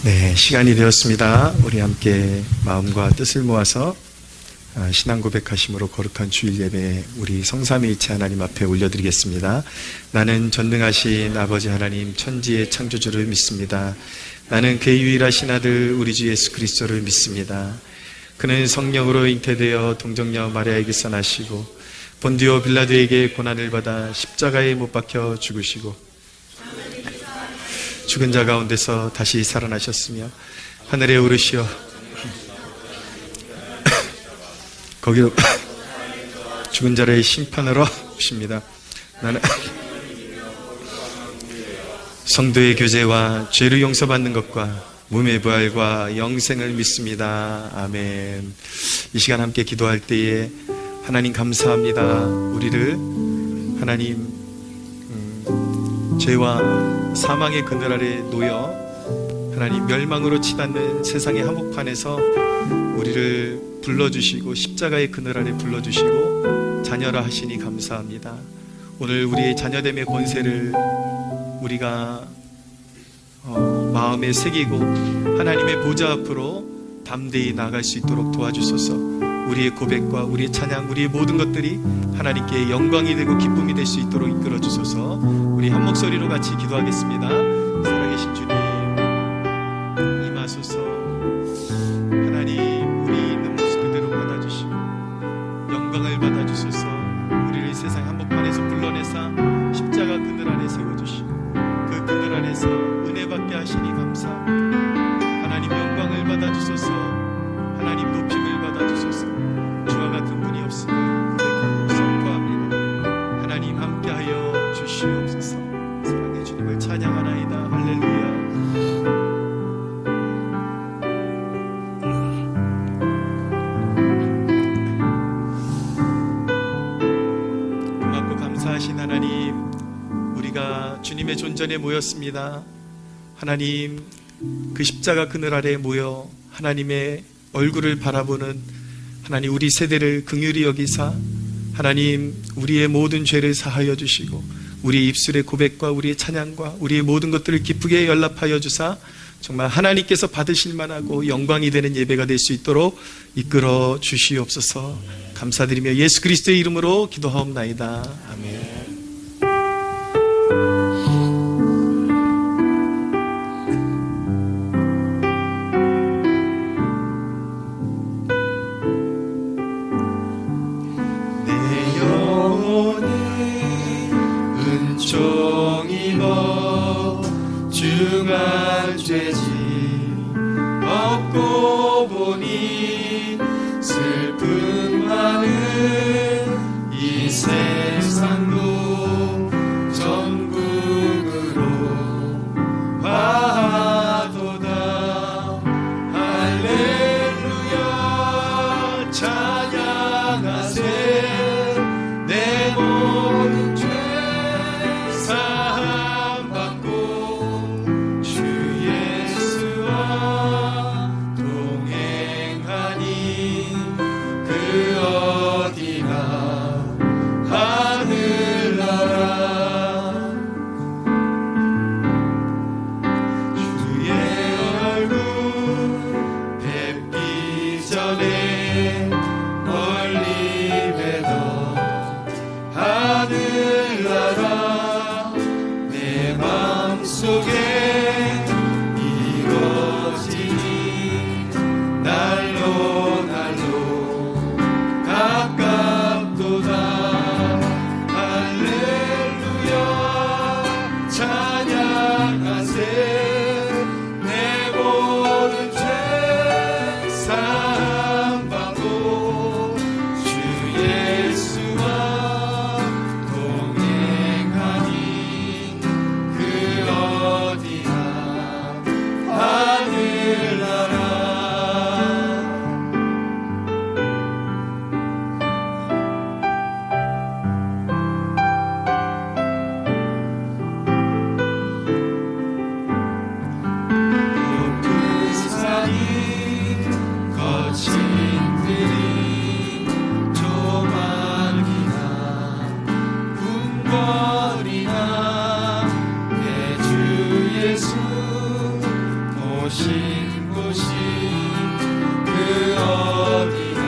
네, 시간이 되었습니다. 우리 함께 마음과 뜻을 모아서 신앙 고백하심으로 거룩한 주일 예배 우리 성삼위일체 하나님 앞에 올려드리겠습니다. 나는 전능하신 아버지 하나님 천지의 창조주를 믿습니다. 나는 그의 유일하신 아들 우리 주 예수 그리스도를 믿습니다. 그는 성령으로 잉태되어 동정녀 마리아에게서 나시고 본디오 빌라도에게 고난을 받아 십자가에 못 박혀 죽으시고 죽은 자 가운데서 다시 살아나셨으며 하늘에 오르시어 거기로 죽은 자를 심판하러 오십니다. 나는 성도의 교제와 죄를 용서받는 것과 몸의 부활과 영생을 믿습니다. 아멘. 이 시간 함께 기도할 때에 하나님 감사합니다. 우리를 하나님 죄와 사망의 그늘 아래 놓여 하나님 멸망으로 치닫는 세상의 한복판에서 우리를 불러주시고 십자가의 그늘 아래 불러주시고 자녀라 하시니 감사합니다. 오늘 우리의 자녀됨의 권세를 우리가 마음에 새기고 하나님의 보좌 앞으로 담대히 나아갈 수 있도록 도와주소서. 우리의 고백과 우리의 찬양, 우리의 모든 것들이 하나님께 영광이 되고 기쁨이 될 수 있도록 이끌어 주소서. 우리 한 목소리로 같이 기도하겠습니다. 살아계신 주님 임하소서. 하나님 우리 있는 모습 그대로 받아주시고 영광을 받아주소서. 우리를 세상 한복판에서 불러내사 십자가 그늘 안에 세워주시고 그 그늘 안에서 은혜 받게 하시니 감사합니다. 하나님 영광을 받아주소서. 하나님 높임을 받아주소서. 주와 같은 분이 없음을 선포합니다. 하나님 함께하여 주시옵소서. 사랑의 주님을 찬양하나이다. 할렐루야. 고맙고 감사하신 하나님, 우리가 주님의 존전에 모였습니다. 하나님, 그 십자가 그늘 아래에 모여 하나님의 얼굴을 바라보는 하나님 우리 세대를 긍휼히 여기사 하나님 우리의 모든 죄를 사하여 주시고 우리의 입술의 고백과 우리의 찬양과 우리의 모든 것들을 기쁘게 연락하여 주사 정말 하나님께서 받으실 만하고 영광이 되는 예배가 될 수 있도록 이끌어 주시옵소서. 감사드리며 예수 그리스도의 이름으로 기도하옵나이다. 아멘. 죄지 없고 보니 슬픔 많은 이 세상 오신 곳이 그 어디나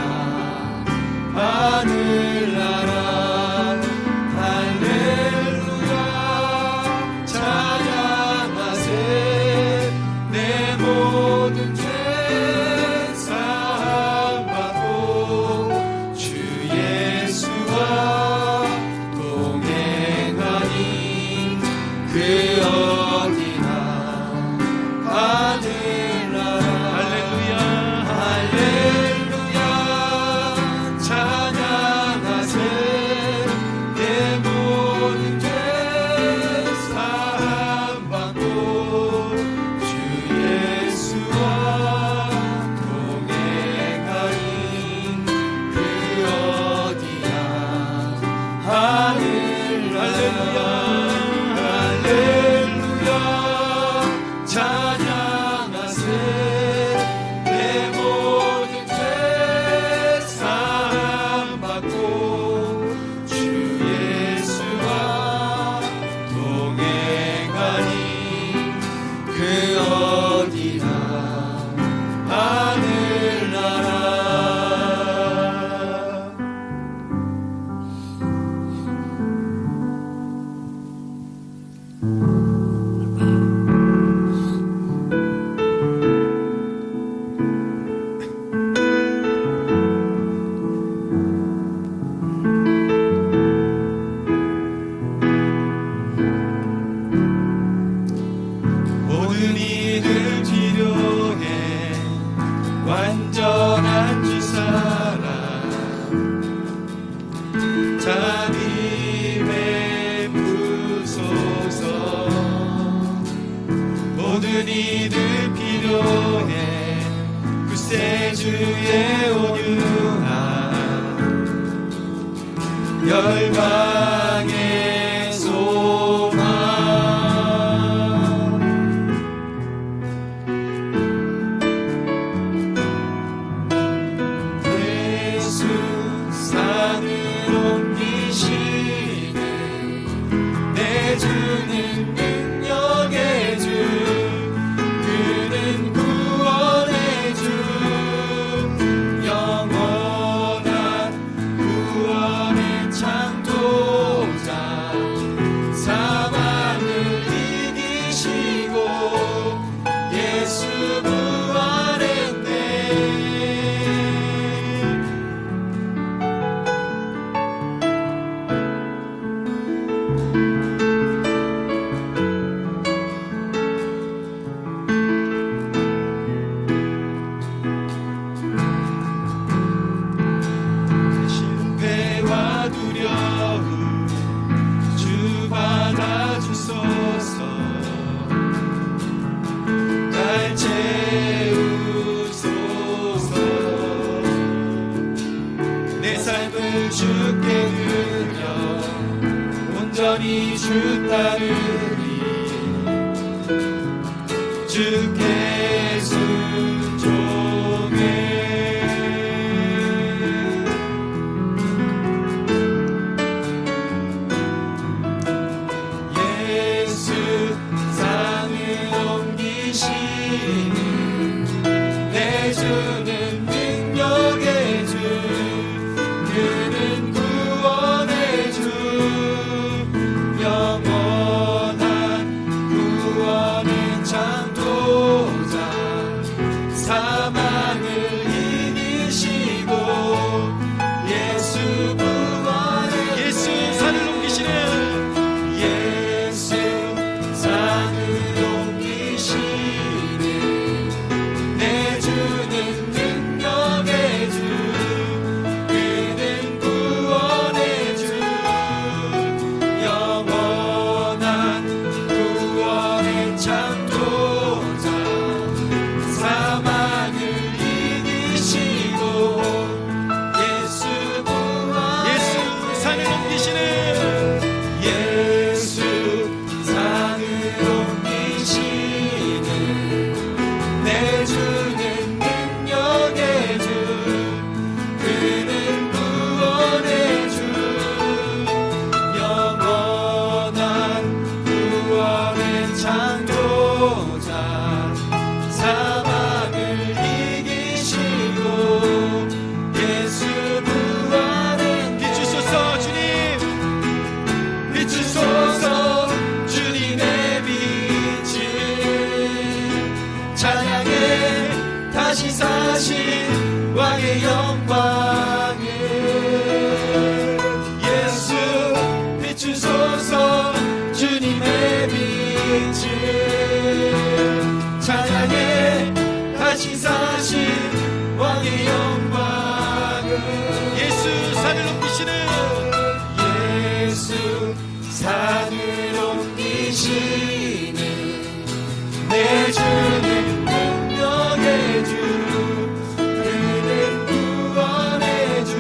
하늘나라 할렐루야 찬양하세 내 모든 죄 사함받고 주 예수와 동행하니 그 어디나 하늘나라 할렐루야 할렐루야 찬양하세 내 모든 죄 사함받고 주 예수와 동행하니 그 어디나 하늘나라 할렐루야 찬양하세 내 모든 죄 사함받고 주 예수와 동행하니 그 어디나 하늘나라 모든 이들 필요해 완전한 주사랑 자비에 부소서 모든 이들 필요해 구세주의 온유함 열방의 소망 예수 산을 옮기시네 내주는 능력의 주 그는 구원의 주 영원한 구원의 창조자 사망을 이기시고 예수 부활했네 실패와 두려움 주 받아주소서 날 채우소서 내 삶을 주께 드려 온전히 주 따르리 주께 순종해 예수 산을 옮기시니 내주는 능력의 주 그는 구원의 주 영원한 구원의 창조자 사망을 이기시고 예수 부활의 예수 산을 옮기시네 예수 산을 옮기시네 내주는 능력의 찬양해 다시 사신 왕의 영광을 예수 비추소서 주님의 빛을 찬양해 다시 사신 왕의 영광을 예수 산을 옮기시는 예수 산을 옮기시는 내 주는 능력의 주 그는 구원의 주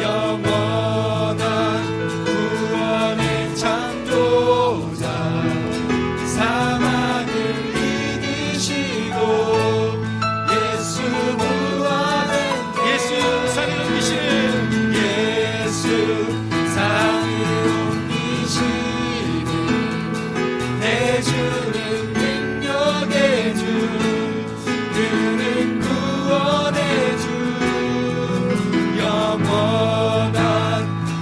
영원한 구원의 창조자 사망을 이기시고 예수 부활했네 예수 산을 옮기시는 예수 산을 옮기시는 내 주는 능력의 주 그는 구원의 주 영원한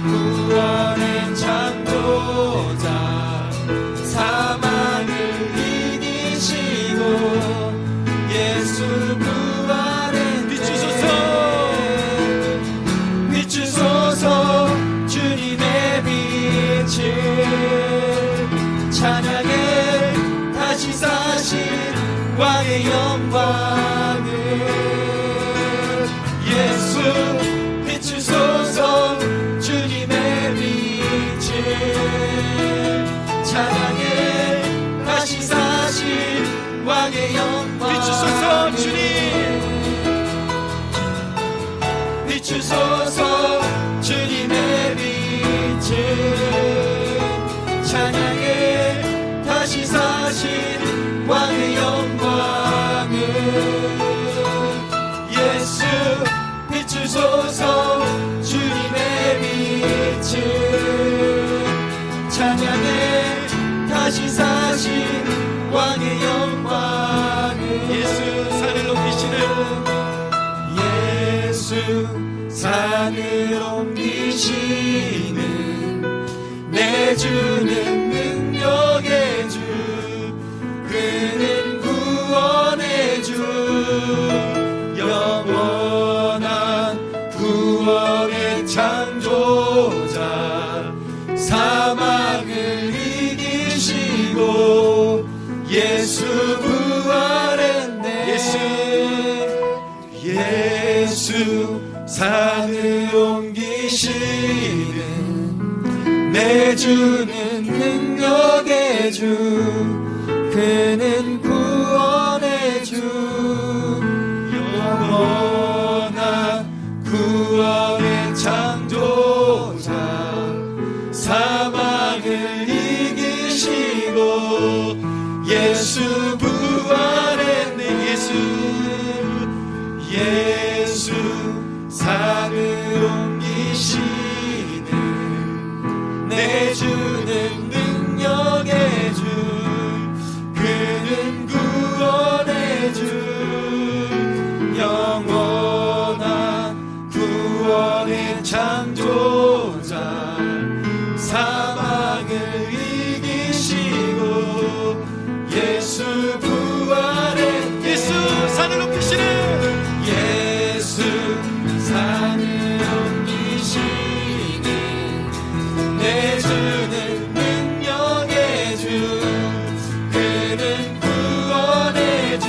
구원의 창조자 사망을 이기시고 예수 부활했네 비추소서 주님의 빛을 찬양해 다시 사신 왕의 영광을 예수 비추소서 주님의 빛을 찬양해 다시 사신 왕의 영광 비추소서 주님 비추소서 주님의 빛을 찬양해 다시 사신 왕의 영광을 예수 비추소서 주님의 빛을 찬양해 다시 사신 왕의 영광을 예수 산을 옮기시는 예수 산을 옮기시는 내 주는 능력의 주 그는 구원의 주 영원한 구원의 창조자 사망을 이기시고 예수 부활했네 예수 산을 옮기시는 내 주는 능력의 주 그는 구원의 주 영원한 구원의 창조자 사망을 이기시고 예수 부활했네 예수 산을 옮기시는 내 주는 능력의 주 그는 구원의 주 영원한 구원의 창조자 사망을 이기시고 예수 부활했네 예수 산을 옮기시는 예수 산을 옮기시는 내 주는 능력의 주 그는 구원의 주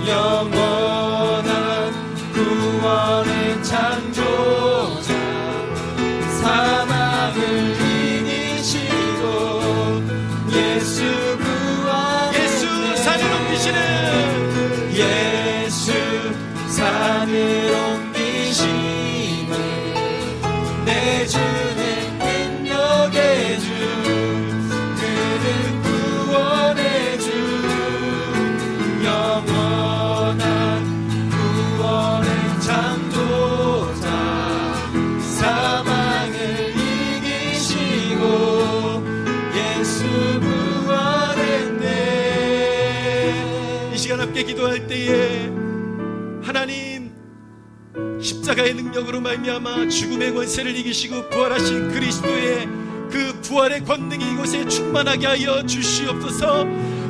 영원한 구원의 창조자 사망을 이기시고 예수 부활했네 예수 산을 옮기시는 예수 산을 옮기시는 내 주는 능력의 주 그는 구원의 주 영원한 구원의 창조자 사망을 이기시고 예수 부활했네 이 시간 함께 기도할 때에 하나님 십자가의 능력으로 말미암아 죽음의 권세를 이기시고 부활하신 그리스도의 그 부활의 권능이 이곳에 충만하게 하여 주시옵소서.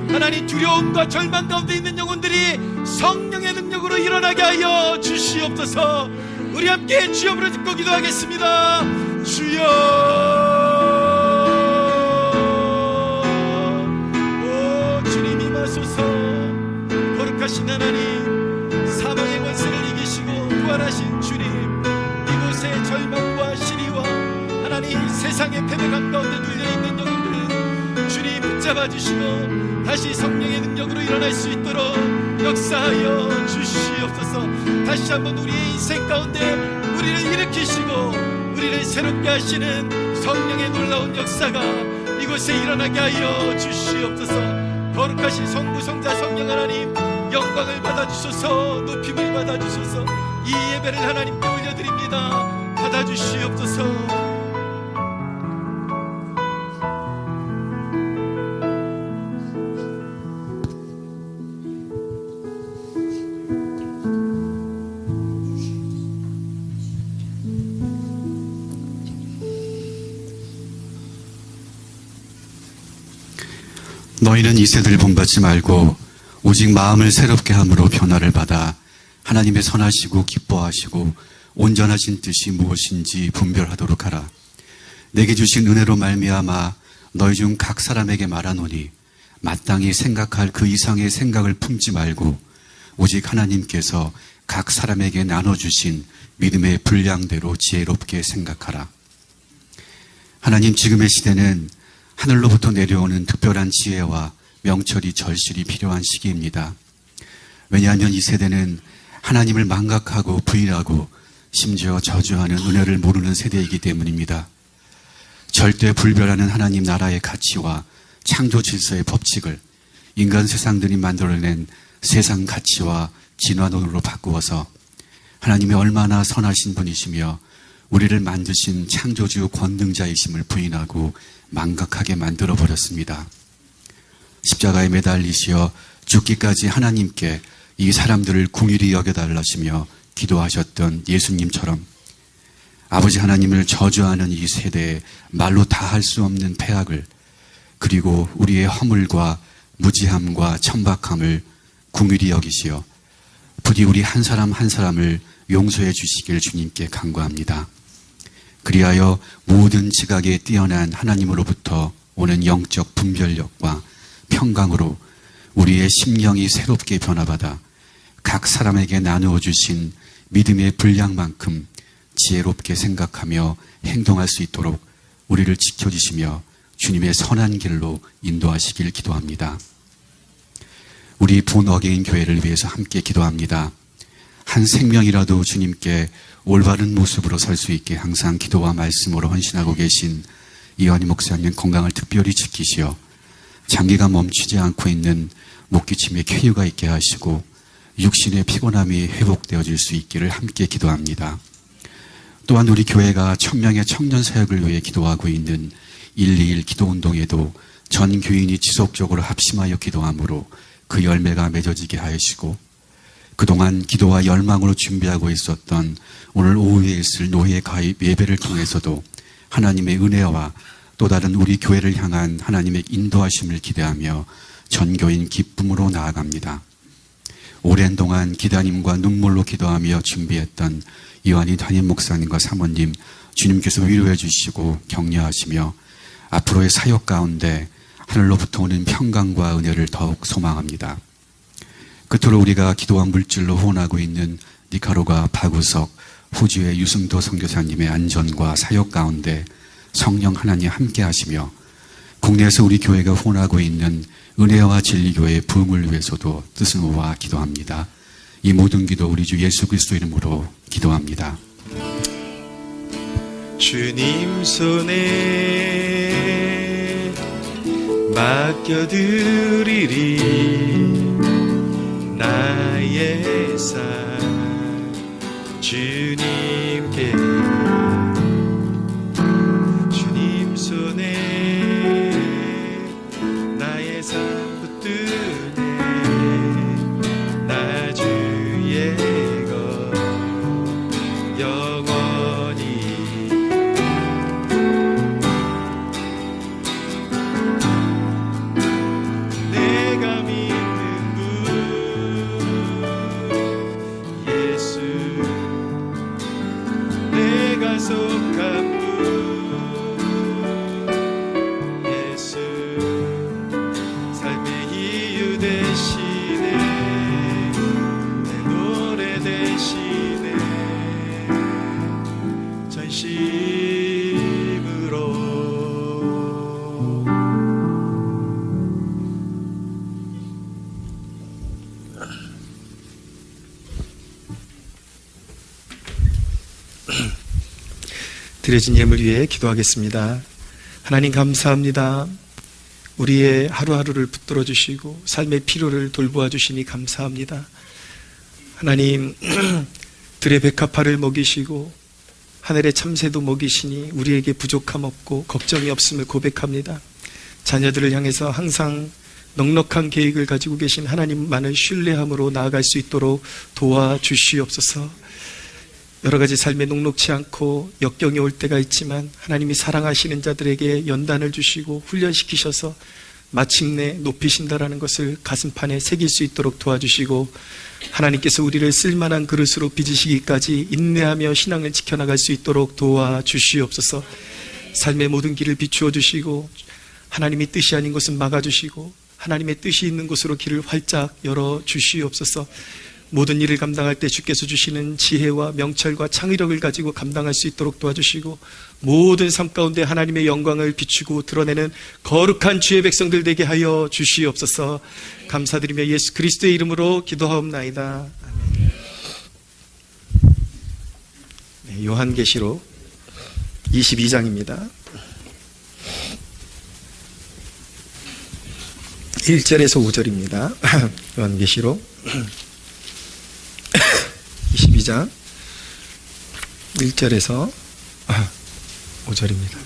하나님 두려움과 절망 가운데 있는 영혼들이 성령의 능력으로 일어나게 하여 주시옵소서. 우리 함께 주여 부르 듣고 기도하겠습니다. 주여, 오 주님 임하소서. 거룩하신 하나님, 사망의 권세를 이기시고 부활하신 주님, 이곳의 절망과 시리와 하나님 세상의 패배감 가운데 눌려있는 영혼들 주님 붙잡아 주시고 다시 성령의 능력으로 일어날 수 있도록 역사하여 주시옵소서. 다시 한번 우리의 인생 가운데 우리를 일으키시고 우리를 새롭게 하시는 성령의 놀라운 역사가 이곳에 일어나게 하여 주시옵소서. 거룩하신 성부 성자 성령 하나님, 영광을 받아주소서. 높임을 받아주소서. 이 예배를 하나님께 올려드립니다. 받아주시옵소서. 너희는 이 세대를 본받지 말고 오직 마음을 새롭게 함으로 변화를 받아 하나님의 선하시고 기뻐하시고 온전하신 뜻이 무엇인지 분별하도록 하라. 내게 주신 은혜로 말미암아 너희 중 각 사람에게 말하노니 마땅히 생각할 그 이상의 생각을 품지 말고 오직 하나님께서 각 사람에게 나눠주신 믿음의 분량대로 지혜롭게 생각하라. 하나님, 지금의 시대는 하늘로부터 내려오는 특별한 지혜와 명철이 절실히 필요한 시기입니다. 왜냐하면 이 세대는 하나님을 망각하고 부인하고 심지어 저주하는 은혜를 모르는 세대이기 때문입니다. 절대 불변하는 하나님 나라의 가치와 창조 질서의 법칙을 인간 세상들이 만들어낸 세상 가치와 진화론으로 바꾸어서 하나님이 얼마나 선하신 분이시며 우리를 만드신 창조주 권능자이심을 부인하고 망각하게 만들어버렸습니다. 십자가에 매달리시어 죽기까지 하나님께 이 사람들을 궁일히 여겨달라시며 기도하셨던 예수님처럼 아버지 하나님을 저주하는 이 세대에 말로 다 할 수 없는 패악을, 그리고 우리의 허물과 무지함과 천박함을 궁일히 여기시어 부디 우리 한 사람 한 사람을 용서해 주시길 주님께 간구합니다. 그리하여 모든 지각에 뛰어난 하나님으로부터 오는 영적 분별력과 평강으로 우리의 심령이 새롭게 변화받아 각 사람에게 나누어 주신 믿음의 분량만큼 지혜롭게 생각하며 행동할 수 있도록 우리를 지켜주시며 주님의 선한 길로 인도하시길 기도합니다. 우리 본 어게인 교회를 위해서 함께 기도합니다. 한 생명이라도 주님께 올바른 모습으로 설 수 있게 항상 기도와 말씀으로 헌신하고 계신 이완희 목사님 건강을 특별히 지키시어 장기가 멈추지 않고 있는 목기침에 쾌유가 있게 하시고 육신의 피곤함이 회복되어질 수 있기를 함께 기도합니다. 또한 우리 교회가 1000명의 청년 사역을 위해 기도하고 있는 121 기도운동에도 전 교인이 지속적으로 합심하여 기도함으로 그 열매가 맺어지게 하시고 그동안 기도와 열망으로 준비하고 있었던 오늘 오후에 있을 노예 가입 예배를 통해서도 하나님의 은혜와 또 다른 우리 교회를 향한 하나님의 인도하심을 기대하며 전교인 기쁨으로 나아갑니다. 오랜 동안 기다림과 눈물로 기도하며 준비했던 이완희 담임 목사님과 사모님 주님께서 위로해 주시고 격려하시며 앞으로의 사역 가운데 하늘로부터 오는 평강과 은혜를 더욱 소망합니다. 끝으로 우리가 기도와 물질로 후원하고 있는 니카로가 박우석, 호주의 유승도 선교사님의 안전과 사역 가운데 성령 하나님 함께 하시며 국내에서 우리 교회가 후원하고 있는 은혜와 진리교회의 부흥을 위해서도 뜻을 모아 기도합니다. 이 모든 기도 우리 주 예수 그리스도 이름으로 기도합니다. 주님 손에 맡겨드리리 나의 삶 주님께 주님 손에 나의 삶 붙드네 나 주의 것 영원히 내가 드려진 예물 위해 기도하겠습니다. 하나님 감사합니다. 우리의 하루하루를 붙들어 주시고 삶의 필요를 돌보아 주시니 감사합니다. 하나님, 들의 백합화를 먹이시고 하늘의 참새도 먹이시니 우리에게 부족함 없고 걱정이 없음을 고백합니다. 자녀들을 향해서 항상 넉넉한 계획을 가지고 계신 하나님만을 신뢰함으로 나아갈 수 있도록 도와주시옵소서. 여러 가지 삶에 녹록치 않고 역경이 올 때가 있지만 하나님이 사랑하시는 자들에게 연단을 주시고 훈련시키셔서 마침내 높이신다라는 것을 가슴판에 새길 수 있도록 도와주시고, 하나님께서 우리를 쓸만한 그릇으로 빚으시기까지 인내하며 신앙을 지켜나갈 수 있도록 도와주시옵소서. 삶의 모든 길을 비추어 주시고 하나님이 뜻이 아닌 것은 막아주시고 하나님의 뜻이 있는 곳으로 길을 활짝 열어주시옵소서. 모든 일을 감당할 때 주께서 주시는 지혜와 명철과 창의력을 가지고 감당할 수 있도록 도와주시고, 모든 삶 가운데 하나님의 영광을 비추고 드러내는 거룩한 주의 백성들 되게 하여 주시옵소서. 감사드리며 예수 그리스도의 이름으로 기도하옵나이다. 아멘. 네, 요한계시록 22장입니다. 1절에서 5절입니다. 요한계시록 22장 1절에서 5절입니다.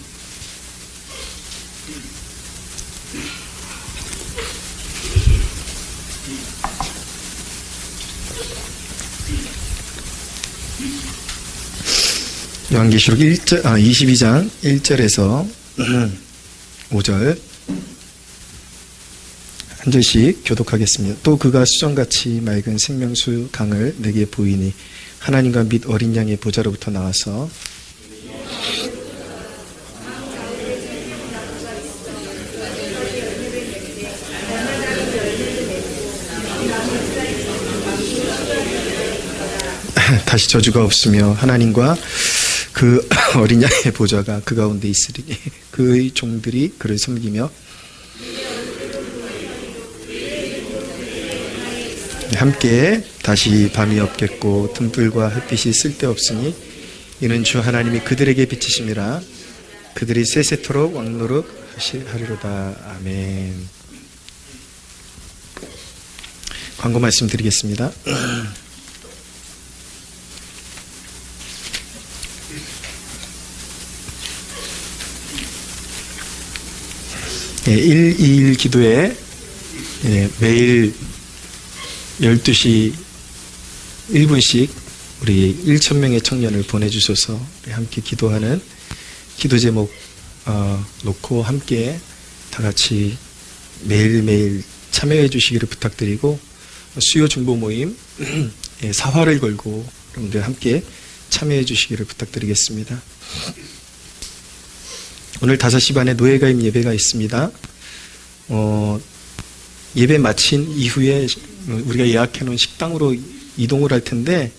요한계시록 22장 1절에서 5절 한 절씩 교독하겠습니다. 또 그가 수정같이 맑은 생명수 강을 내게 보이니 하나님과 및 어린 양의 보좌로부터 나와서 다시 저주가 없으며 하나님과 그 어린 양의 보좌가 그 가운데 있으리니 그의 종들이 그를 섬기며 함께 다시 밤이 없겠고 등불과 햇빛이 쓸데없으니 이는 주 하나님이 그들에게 비치심이라. 그들이 세세토록 왕노릇 하리로다. 아멘. 광고 말씀드리겠습니다. 네, 121 기도에 매일 12시 1분씩 우리 1,000명의 청년을 보내주셔서 우리 함께 기도하는 기도 제목 놓고 함께 다 같이 매일매일 참여해 주시기를 부탁드리고, 수요 중보 모임 사활을 걸고 여러분들 함께 참여해 주시기를 부탁드리겠습니다. 오늘 5시 반에 노예가임 예배가 있습니다. 예배 마친 이후에 우리가 예약해 놓은 식당으로 이동을 할 텐데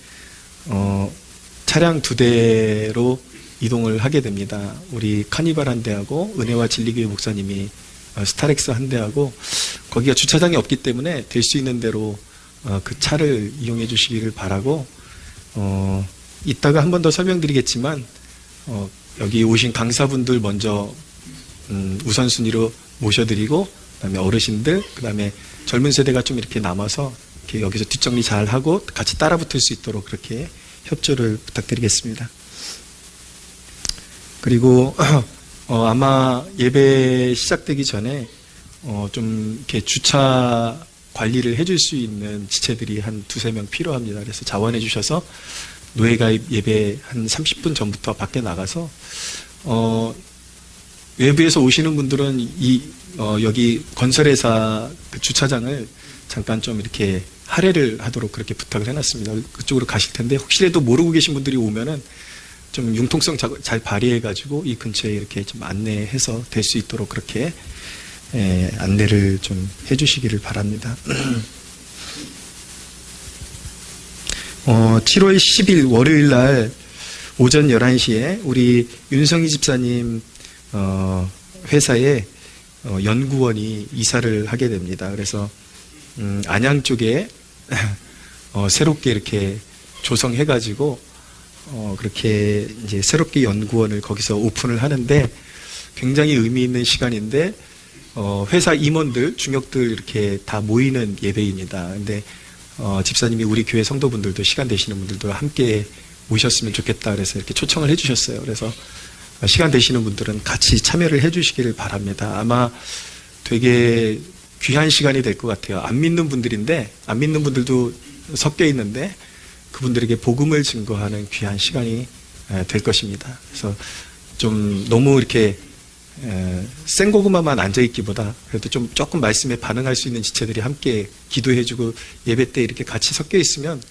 차량 2대로 이동을 하게 됩니다. 우리 카니발 한 대하고 은혜와 진리교회 목사님이 스타렉스 한 대하고, 거기가 주차장이 없기 때문에 될 수 있는 대로 그 차를 이용해 주시기를 바라고, 이따가 한 번 더 설명드리겠지만 여기 오신 강사분들 먼저 우선순위로 모셔드리고, 그다음에 어르신들, 그다음에 젊은 세대가 좀 이렇게 남아서 이렇게 여기서 뒷정리 잘 하고 같이 따라 붙을 수 있도록 그렇게 협조를 부탁드리겠습니다. 그리고 아마 예배 시작되기 전에 좀 이렇게 주차 관리를 해줄 수 있는 지체들이 한 2-3명 필요합니다. 그래서 자원해 주셔서 노예가입 예배 한 30분 전부터 밖에 나가서 외부에서 오시는 분들은 여기 건설회사 그 주차장을 잠깐 좀 이렇게 할애를 하도록 그렇게 부탁을 해놨습니다. 그쪽으로 가실 텐데 혹시라도 모르고 계신 분들이 오면은 좀 융통성 잘 발휘해가지고 이 근처에 이렇게 좀 안내해서 될 수 있도록 그렇게 안내를 좀 해주시기를 바랍니다. 7월 10일 월요일 날 오전 11시에 우리 윤성희 집사님 회사에 연구원이 이사를 하게 됩니다. 그래서 안양 쪽에 새롭게 이렇게 조성해가지고 그렇게 이제 새롭게 연구원을 거기서 오픈을 하는데 굉장히 의미 있는 시간인데 회사 임원들, 중역들 이렇게 다 모이는 예배입니다. 근데 집사님이 우리 교회 성도분들도 시간 되시는 분들도 함께 오셨으면 좋겠다 그래서 이렇게 초청을 해주셨어요. 그래서 시간 되시는 분들은 같이 참여를 해주시기를 바랍니다. 아마 되게 귀한 시간이 될 것 같아요. 안 믿는 분들인데, 안 믿는 분들도 섞여 있는데 그분들에게 복음을 증거하는 귀한 시간이 될 것입니다. 그래서 좀 너무 이렇게 생고구마만 앉아있기보다 그래도 좀 조금 말씀에 반응할 수 있는 지체들이 함께 기도해주고 예배 때 이렇게 같이 섞여 있으면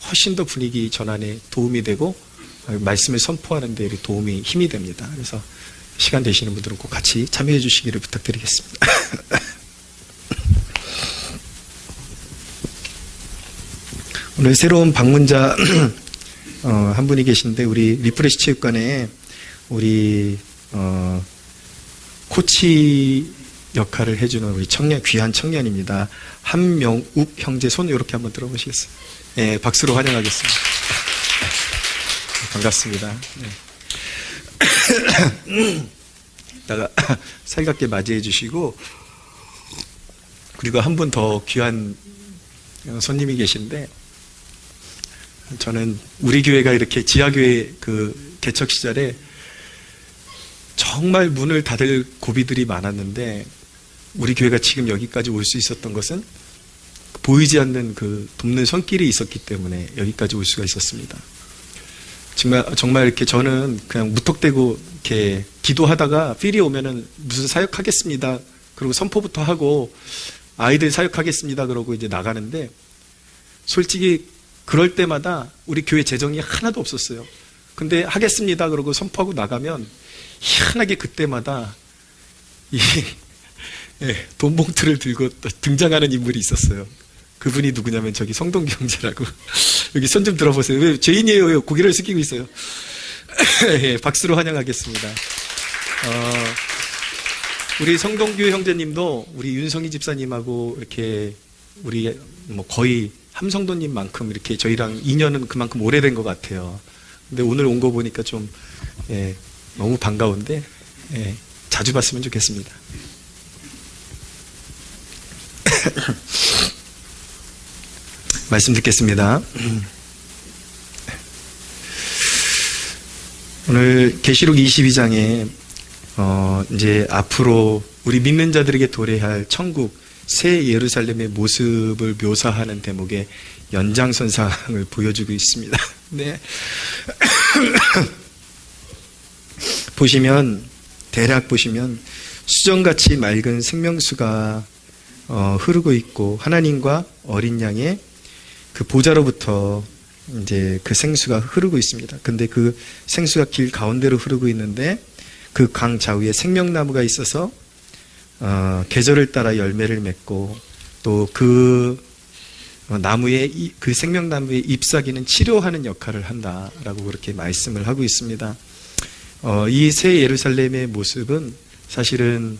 훨씬 더 분위기 전환에 도움이 되고 말씀을 선포하는 데 도움이 힘이 됩니다. 그래서 시간 되시는 분들은 꼭 같이 참여해 주시기를 부탁드리겠습니다. 오늘 새로운 방문자 한 분이 계신데 우리 리프레시 체육관에 우리 코치 역할을 해주는 우리 청년, 귀한 청년입니다. 한명욱 형제 손 이렇게 한번 들어보시겠어요? 네, 박수로 환영하겠습니다. 반갑습니다. 네. 이따가 살갑게 맞이해 주시고, 그리고 한 분 더 귀한 손님이 계신데, 저는 우리 교회가 이렇게 지하교회 그 개척 시절에 정말 문을 닫을 고비들이 많았는데 우리 교회가 지금 여기까지 올 수 있었던 것은 보이지 않는 그 돕는 손길이 있었기 때문에 여기까지 올 수가 있었습니다. 정말 이렇게 저는 그냥 무턱대고 이렇게 기도하다가 필이 오면은 무슨 사역하겠습니다. 그리고 선포부터 하고 아이들 사역하겠습니다. 그러고 이제 나가는데 솔직히 그럴 때마다 우리 교회 재정이 하나도 없었어요. 근데 하겠습니다. 그러고 선포하고 나가면 희한하게 그때마다 돈 봉투를 들고 등장하는 인물이 있었어요. 그분이 누구냐면 저기 성동기 형제라고. 여기 손 좀 들어보세요. 왜 죄인이에요? 왜 고개를 숙이고 있어요? 예, 박수로 환영하겠습니다. 우리 성동규 형제님도 우리 윤성희 집사님하고 이렇게 우리 뭐 거의 함성도님만큼 이렇게 저희랑 인연은 그만큼 오래된 것 같아요. 근데 오늘 온 거 보니까 좀 너무 반가운데 자주 봤으면 좋겠습니다. 말씀 듣겠습니다. 오늘 계시록 22장에 이제 앞으로 우리 믿는 자들에게 도래할 천국 새 예루살렘의 모습을 묘사하는 대목의 연장선상을 보여주고 있습니다. 네. 대략 보시면 수정같이 맑은 생명수가 흐르고 있고 하나님과 어린 양의 그 보좌로부터 이제 그 생수가 흐르고 있습니다. 근데 그 생수가 길 가운데로 흐르고 있는데 그 강 좌우에 생명나무가 있어서 계절을 따라 열매를 맺고 또 그 나무의 그 생명나무의 잎사귀는 치료하는 역할을 한다라고 그렇게 말씀을 하고 있습니다. 이 새 예루살렘의 모습은 사실은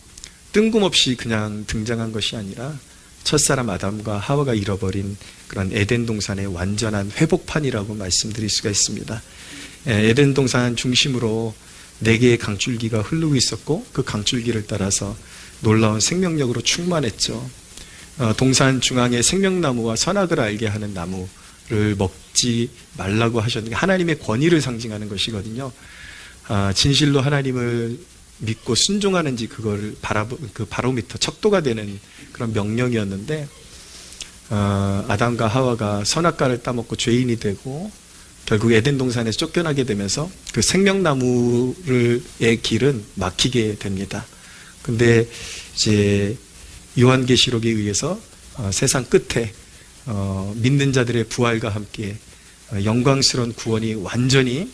뜬금없이 그냥 등장한 것이 아니라 첫사람 아담과 하와가 잃어버린 그런 에덴 동산의 완전한 회복판이라고 말씀드릴 수가 있습니다. 에덴 동산 중심으로 4개의 강줄기가 흐르고 있었고 그 강줄기를 따라서 놀라운 생명력으로 충만했죠. 동산 중앙에 생명나무와 선악을 알게 하는 나무를 먹지 말라고 하셨는데 하나님의 권위를 상징하는 것이거든요. 진실로 하나님을 믿고 순종하는지 그걸 그 바로미터 척도가 되는 그런 명령이었는데 아담과 하와가 선악과를 따먹고 죄인이 되고 결국 에덴 동산에서 쫓겨나게 되면서 그 생명나무의 길은 막히게 됩니다. 근데 이제 요한계시록에 의해서 세상 끝에 믿는 자들의 부활과 함께 영광스러운 구원이 완전히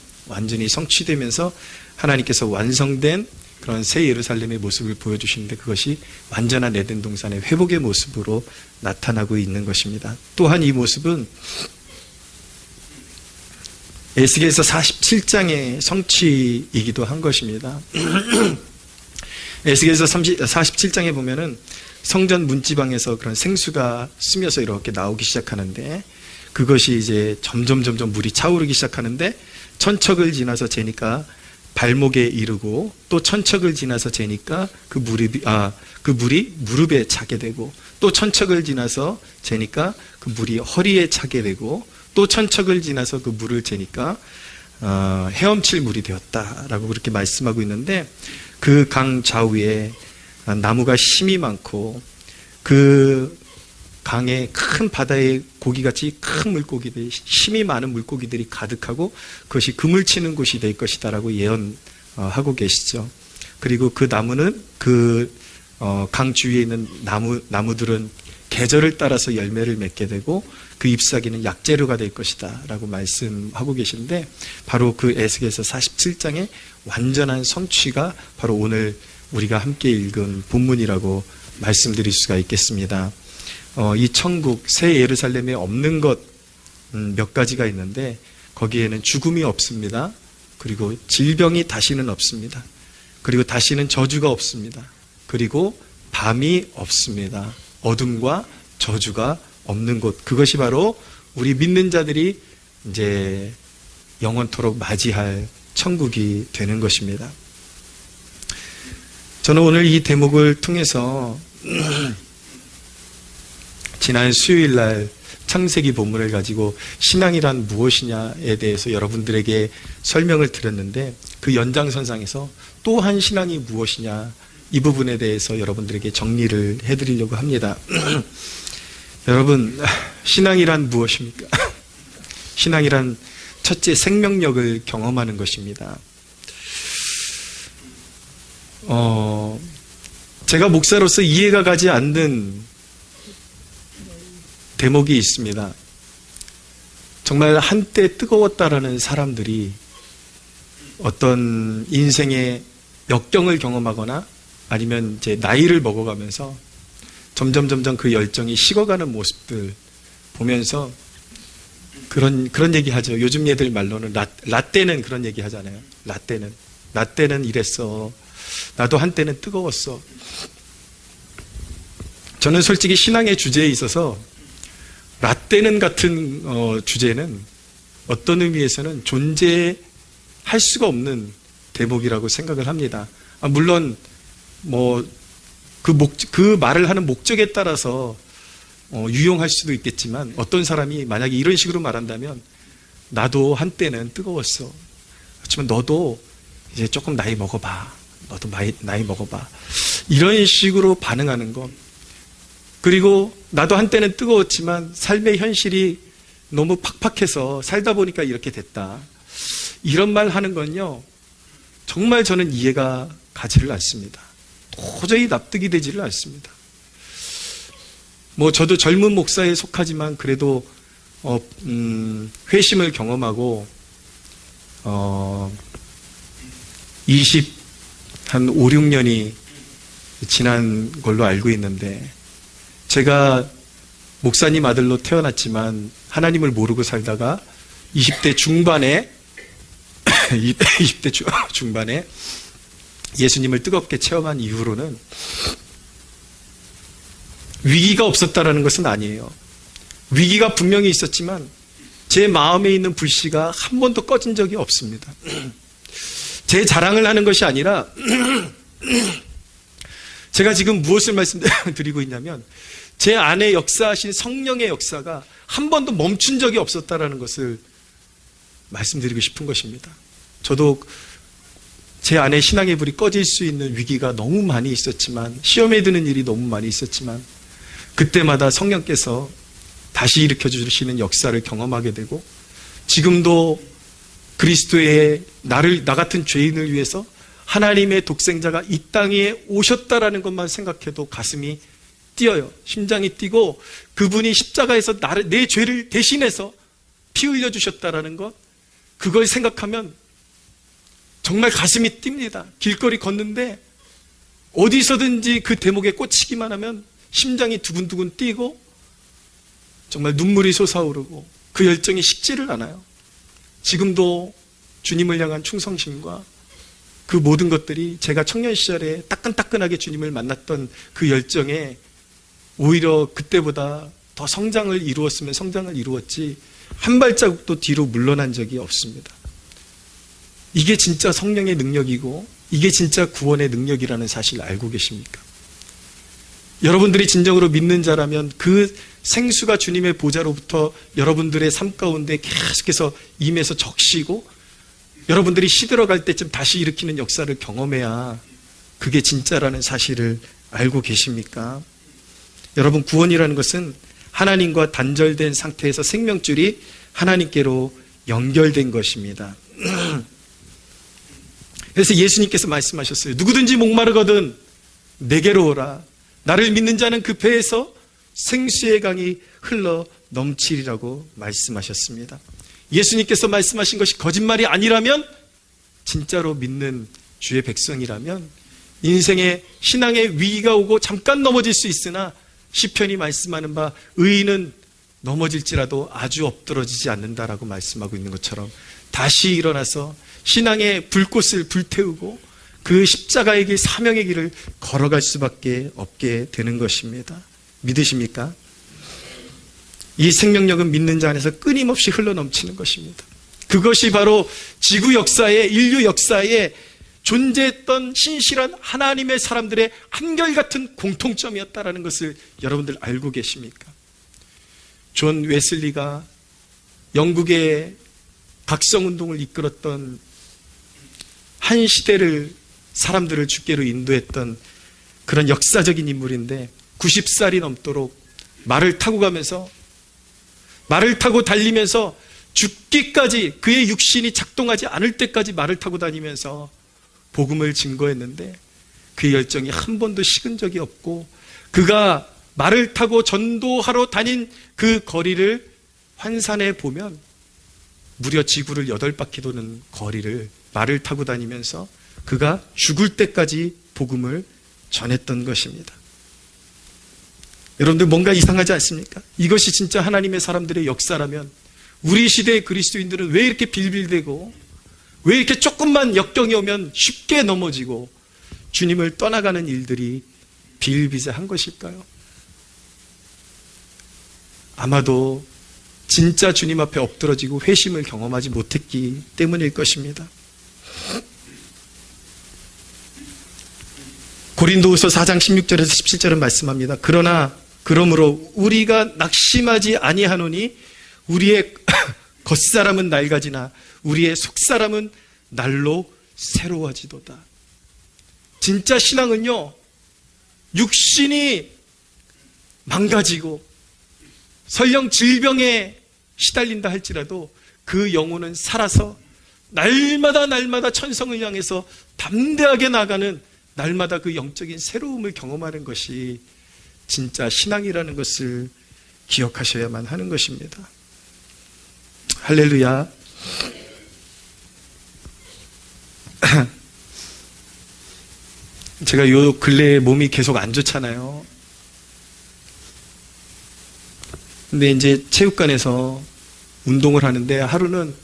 성취되면서 하나님께서 완성된 그런 새 예루살렘의 모습을 보여주시는데 그것이 완전한 에덴 동산의 회복의 모습으로 나타나고 있는 것입니다. 또한 이 모습은 에스겔서 47장의 성취이기도 한 것입니다. 에스겔서 47장에 보면은 성전 문지방에서 그런 생수가 스며서 이렇게 나오기 시작하는데, 그것이 이제 점점 물이 차오르기 시작하는데, 천척을 지나서 재니까 발목에 이르고, 또 천척을 지나서 재니까 그 물이 무릎에 차게 되고, 또 천척을 지나서 재니까 그 물이 허리에 차게 되고, 또 천척을 지나서 그 물을 재니까 헤엄칠 물이 되었다라고 그렇게 말씀하고 있는데, 그 강 좌우에 나무가 심이 많고, 그 강에 큰 바다의 고기같이 큰 물고기들이, 심이 많은 물고기들이 가득하고, 그것이 그물 치는 곳이 될 것이다라고 예언하고 계시죠. 그리고 그 나무는 강 주위에 있는 나무들은 계절을 따라서 열매를 맺게 되고, 그 잎사귀는 약재료가 될 것이다 라고 말씀하고 계신데, 바로 그 에스겔서 47장의 완전한 성취가 바로 오늘 우리가 함께 읽은 본문이라고 말씀드릴 수가 있겠습니다. 이 천국 새 예루살렘에 없는 것 몇 가지가 있는데, 거기에는 죽음이 없습니다. 그리고 질병이 다시는 없습니다. 그리고 다시는 저주가 없습니다. 그리고 밤이 없습니다. 어둠과 저주가 없는 곳, 그것이 바로 우리 믿는 자들이 이제 영원토록 맞이할 천국이 되는 것입니다. 저는 오늘 이 대목을 통해서 지난 수요일 날 창세기 본문을 가지고 신앙이란 무엇이냐에 대해서 여러분들에게 설명을 드렸는데, 그 연장선상에서 또한 신앙이 무엇이냐, 이 부분에 대해서 여러분들에게 정리를 해드리려고 합니다. 여러분, 신앙이란 무엇입니까? 신앙이란 첫째, 생명력을 경험하는 것입니다. 제가 목사로서 이해가 가지 않는 대목이 있습니다. 정말 한때 뜨거웠다라는 사람들이 어떤 인생의 역경을 경험하거나 아니면 이제 나이를 먹어가면서 점점 그 열정이 식어가는 모습들 보면서 그런 얘기 하죠. 요즘 얘들 말로는 라떼는 그런 얘기 하잖아요. 라떼는 이랬어. 나도 한때는 뜨거웠어. 저는 솔직히 신앙의 주제에 있어서 라떼는 같은 주제는 어떤 의미에서는 존재할 수가 없는 대목이라고 생각을 합니다. 물론 그 말을 하는 목적에 따라서 유용할 수도 있겠지만, 어떤 사람이 만약에 이런 식으로 말한다면, 나도 한때는 뜨거웠어. 그렇지만 너도 이제 조금 나이 먹어봐. 너도 나이 먹어봐. 이런 식으로 반응하는 것. 그리고 나도 한때는 뜨거웠지만 삶의 현실이 너무 팍팍해서 살다 보니까 이렇게 됐다. 이런 말 하는 건요, 정말 저는 이해가 가지를 않습니다. 도저히 납득이 되지를 않습니다. 저도 젊은 목사에 속하지만 그래도 회심을 경험하고 한 5, 6년이 지난 걸로 알고 있는데, 제가 목사님 아들로 태어났지만 하나님을 모르고 살다가 20대 중반에 예수님을 뜨겁게 체험한 이후로는 위기가 없었다라는 것은 아니에요. 위기가 분명히 있었지만 제 마음에 있는 불씨가 한 번도 꺼진 적이 없습니다. 제 자랑을 하는 것이 아니라 제가 지금 무엇을 말씀드리고 있냐면, 제 안에 역사하신 성령의 역사가 한 번도 멈춘 적이 없었다라는 것을 말씀드리고 싶은 것입니다. 저도 제 안에 신앙의 불이 꺼질 수 있는 위기가 너무 많이 있었지만, 시험에 드는 일이 너무 많이 있었지만, 그때마다 성령께서 다시 일으켜 주시는 역사를 경험하게 되고, 지금도 그리스도의 나 같은 죄인을 위해서 하나님의 독생자가 이 땅에 오셨다라는 것만 생각해도 가슴이 뛰어요. 심장이 뛰고, 그분이 십자가에서 내 죄를 대신해서 피 흘려 주셨다라는 것, 그걸 생각하면 정말 가슴이 뜁니다. 길거리 걷는데 어디서든지 그 대목에 꽂히기만 하면 심장이 두근두근 뛰고 정말 눈물이 솟아오르고 그 열정이 식지를 않아요. 지금도 주님을 향한 충성심과 그 모든 것들이 제가 청년 시절에 따끈따끈하게 주님을 만났던 그 열정에 오히려 그때보다 더 성장을 이루었으면 성장을 이루었지 한 발자국도 뒤로 물러난 적이 없습니다. 이게 진짜 성령의 능력이고 이게 진짜 구원의 능력이라는 사실을 알고 계십니까? 여러분들이 진정으로 믿는 자라면 그 생수가 주님의 보좌로부터 여러분들의 삶 가운데 계속해서 임해서 적시고 여러분들이 시들어갈 때쯤 다시 일으키는 역사를 경험해야 그게 진짜라는 사실을 알고 계십니까? 여러분, 구원이라는 것은 하나님과 단절된 상태에서 생명줄이 하나님께로 연결된 것입니다. 그래서 예수님께서 말씀하셨어요. 누구든지 목마르거든 내게로 오라. 나를 믿는 자는 그 배에서 생수의 강이 흘러 넘치리라고 말씀하셨습니다. 예수님께서 말씀하신 것이 거짓말이 아니라면, 진짜로 믿는 주의 백성이라면 인생에 신앙의 위기가 오고 잠깐 넘어질 수 있으나 시편이 말씀하는 바 의인은 넘어질지라도 아주 엎드러지지 않는다라고 말씀하고 있는 것처럼 다시 일어나서 신앙의 불꽃을 불태우고 그 십자가의 길, 사명의 길을 걸어갈 수밖에 없게 되는 것입니다. 믿으십니까? 이 생명력은 믿는 자 안에서 끊임없이 흘러넘치는 것입니다. 그것이 바로 지구 역사에, 인류 역사에 존재했던 신실한 하나님의 사람들의 한결같은 공통점이었다라는 것을 여러분들 알고 계십니까? 존 웨슬리가 영국의 각성운동을 이끌었던, 한 시대를 사람들을 주께로 인도했던 그런 역사적인 인물인데 90살이 넘도록 말을 타고 가면서, 말을 타고 달리면서 죽기까지, 그의 육신이 작동하지 않을 때까지 말을 타고 다니면서 복음을 증거했는데 그의 열정이 한 번도 식은 적이 없고, 그가 말을 타고 전도하러 다닌 그 거리를 환산해 보면 무려 지구를 8바퀴 도는 거리를 말을 타고 다니면서 그가 죽을 때까지 복음을 전했던 것입니다. 여러분들, 뭔가 이상하지 않습니까? 이것이 진짜 하나님의 사람들의 역사라면 우리 시대의 그리스도인들은 왜 이렇게 빌빌대고, 왜 이렇게 조금만 역경이 오면 쉽게 넘어지고 주님을 떠나가는 일들이 비일비재한 것일까요? 아마도 진짜 주님 앞에 엎드러지고 회심을 경험하지 못했기 때문일 것입니다. 고린도후서 4장 16절에서 17절은 말씀합니다. 그러므로 우리가 낙심하지 아니하노니 우리의 겉사람은 낡아지나 우리의 속사람은 날로 새로워지도다. 진짜 신앙은요, 육신이 망가지고 설령 질병에 시달린다 할지라도 그 영혼은 살아서 날마다 천성을 향해서 담대하게 나가는, 날마다 그 영적인 새로움을 경험하는 것이 진짜 신앙이라는 것을 기억하셔야만 하는 것입니다. 할렐루야. 제가 요 근래에 몸이 계속 안 좋잖아요. 근데 이제 체육관에서 운동을 하는데 하루는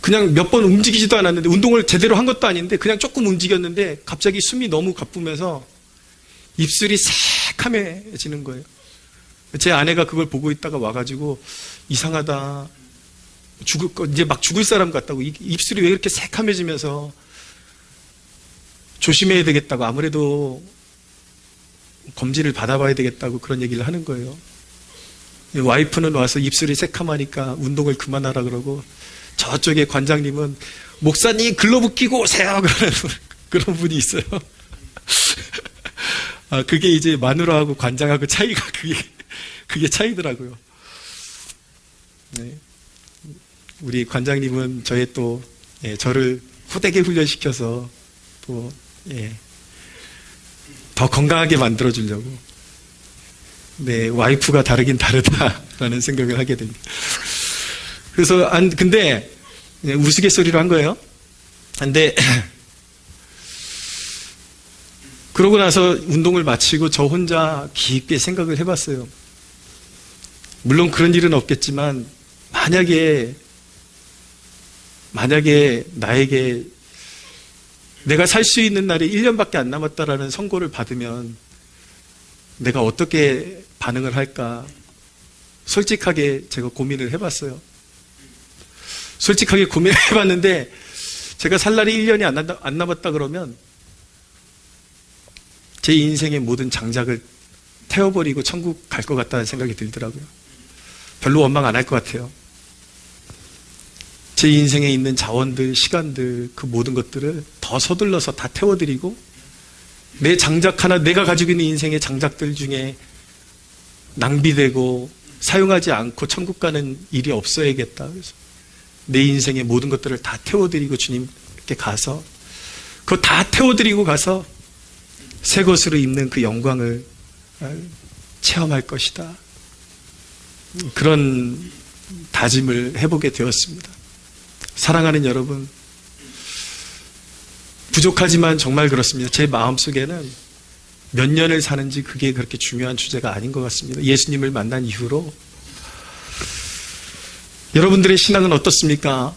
그냥 몇 번 움직이지도 않았는데, 운동을 제대로 한 것도 아닌데 그냥 조금 움직였는데 갑자기 숨이 너무 가쁘면서 입술이 새카매지는 거예요. 제 아내가 그걸 보고 있다가 와가지고 이상하다, 이제 막 죽을 사람 같다고, 입술이 왜 이렇게 새카매지면서 조심해야 되겠다고, 아무래도 검진을 받아봐야 되겠다고 그런 얘기를 하는 거예요. 와이프는 와서 입술이 새카마니까 운동을 그만하라 그러고, 저쪽에 관장님은 목사님 글러브 끼고 오세요 그런 분이 있어요. 그게 이제 마누라하고 관장하고 차이가, 그게 차이더라고요. 네. 우리 관장님은 저를 호되게 훈련시켜서 더 건강하게 만들어주려고. 네, 와이프가 다르긴 다르다라는 생각을 하게 됩니다. 그래서, 근데, 우스갯소리로 한 거예요. 근데, 그러고 나서 운동을 마치고 저 혼자 깊게 생각을 해봤어요. 물론 그런 일은 없겠지만, 만약에 나에게 내가 살 수 있는 날이 1년밖에 안 남았다라는 선고를 받으면 내가 어떻게 반응을 할까 솔직하게 제가 고민을 해봤어요. 솔직하게 고민을 해봤는데 제가 살 날이 1년이 안 남았다 그러면 제 인생의 모든 장작을 태워버리고 천국 갈 것 같다는 생각이 들더라고요. 별로 원망 안 할 것 같아요. 제 인생에 있는 자원들, 시간들, 그 모든 것들을 더 서둘러서 다 태워드리고 내 장작 하나, 내가 가지고 있는 인생의 장작들 중에 낭비되고 사용하지 않고 천국 가는 일이 없어야겠다. 그래서 내 인생의 모든 것들을 다 태워드리고 주님께 가서 그거 다 태워드리고 가서 새 것으로 입는 그 영광을 체험할 것이다. 그런 다짐을 해보게 되었습니다. 사랑하는 여러분, 부족하지만 정말 그렇습니다. 제 마음속에는 몇 년을 사는지 그게 그렇게 중요한 주제가 아닌 것 같습니다. 예수님을 만난 이후로 여러분들의 신앙은 어떻습니까?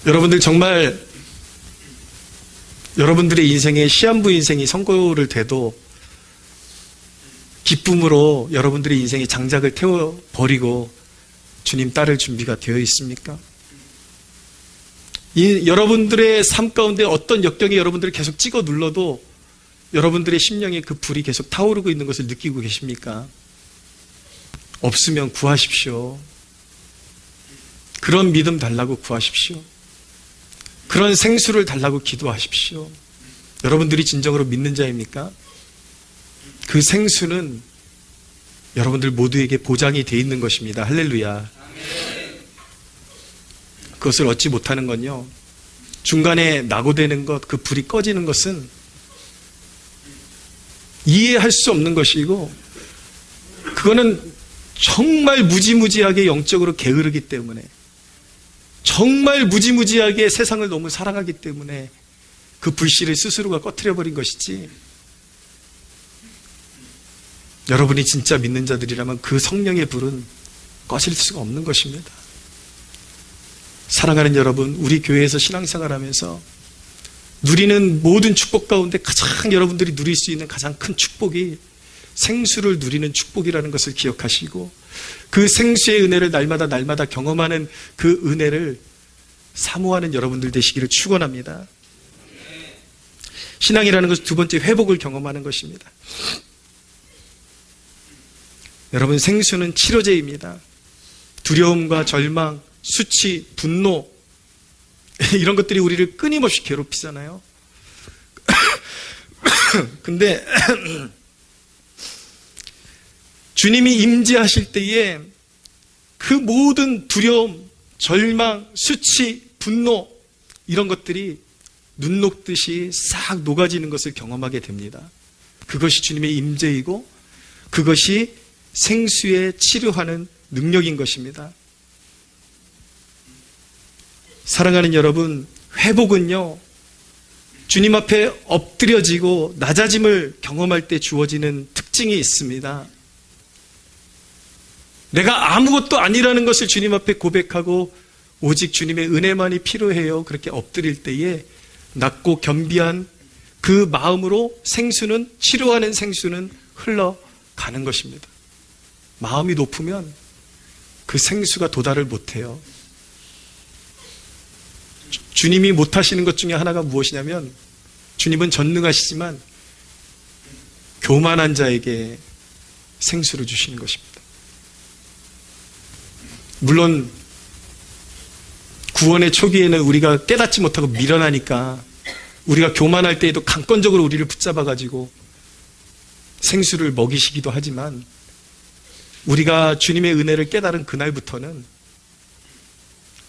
여러분들 정말 여러분들의 인생에 시한부 인생이 선고를 돼도 기쁨으로 여러분들의 인생에 장작을 태워버리고 주님 따를 준비가 되어 있습니까? 여러분들의 삶 가운데 어떤 역경이 여러분들을 계속 찍어 눌러도 여러분들의 심령에 그 불이 계속 타오르고 있는 것을 느끼고 계십니까? 없으면 구하십시오. 그런 믿음 달라고 구하십시오. 그런 생수를 달라고 기도하십시오. 여러분들이 진정으로 믿는 자입니까? 그 생수는 여러분들 모두에게 보장이 되어 있는 것입니다. 할렐루야. 그것을 얻지 못하는 건요, 중간에 낙오되는 것, 그 불이 꺼지는 것은 이해할 수 없는 것이고, 그거는 정말 무지무지하게 영적으로 게으르기 때문에, 정말 무지무지하게 세상을 너무 사랑하기 때문에 그 불씨를 스스로가 꺼트려버린 것이지, 여러분이 진짜 믿는 자들이라면 그 성령의 불은 꺼질 수가 없는 것입니다. 사랑하는 여러분, 우리 교회에서 신앙생활하면서 누리는 모든 축복 가운데 가장 여러분들이 누릴 수 있는 가장 큰 축복이 생수를 누리는 축복이라는 것을 기억하시고, 그 생수의 은혜를 날마다 경험하는 그 은혜를 사모하는 여러분들 되시기를 축원합니다. 신앙이라는 것은 두 번째 회복을 경험하는 것입니다. 여러분, 생수는 치료제입니다. 두려움과 절망, 수치, 분노, 이런 것들이 우리를 끊임없이 괴롭히잖아요. 근데 주님이 임재하실 때에 그 모든 두려움, 절망, 수치, 분노, 이런 것들이 눈 녹듯이 싹 녹아지는 것을 경험하게 됩니다. 그것이 주님의 임재이고 그것이 생수에 치료하는 능력인 것입니다. 사랑하는 여러분, 회복은요, 주님 앞에 엎드려지고 낮아짐을 경험할 때 주어지는 특징이 있습니다. 내가 아무것도 아니라는 것을 주님 앞에 고백하고 오직 주님의 은혜만이 필요해요, 그렇게 엎드릴 때에 낮고 겸비한 그 마음으로 생수는, 치료하는 생수는 흘러가는 것입니다. 마음이 높으면 그 생수가 도달을 못해요. 주님이 못하시는 것 중에 하나가 무엇이냐면, 주님은 전능하시지만 교만한 자에게 생수를 주시는 것입니다. 물론 구원의 초기에는 우리가 깨닫지 못하고 미련하니까 우리가 교만할 때에도 강권적으로 우리를 붙잡아가지고 생수를 먹이시기도 하지만, 우리가 주님의 은혜를 깨달은 그날부터는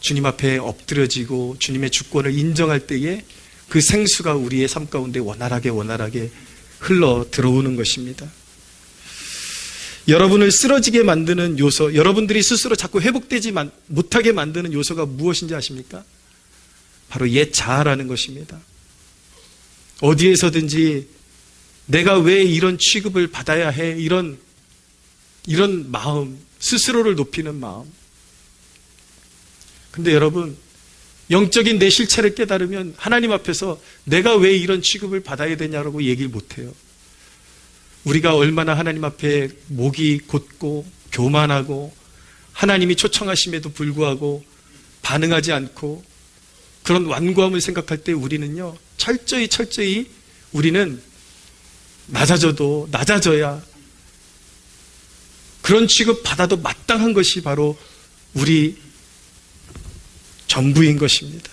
주님 앞에 엎드려지고 주님의 주권을 인정할 때에 그 생수가 우리의 삶 가운데 원활하게 흘러 들어오는 것입니다. 여러분을 쓰러지게 만드는 요소, 여러분들이 스스로 자꾸 회복되지 못하게 만드는 요소가 무엇인지 아십니까? 바로 옛 자아라는 것입니다. 어디에서든지 내가 왜 이런 취급을 받아야 해, 이런 마음, 스스로를 높이는 마음. 근데 여러분, 영적인 내 실체를 깨달으면 하나님 앞에서 내가 왜 이런 취급을 받아야 되냐라고 얘기를 못해요. 우리가 얼마나 하나님 앞에 목이 곧고 교만하고 하나님이 초청하심에도 불구하고 반응하지 않고 그런 완고함을 생각할 때 우리는요, 철저히 우리는 낮아져야 그런 취급 받아도 마땅한 것이 바로 우리 전부인 것입니다.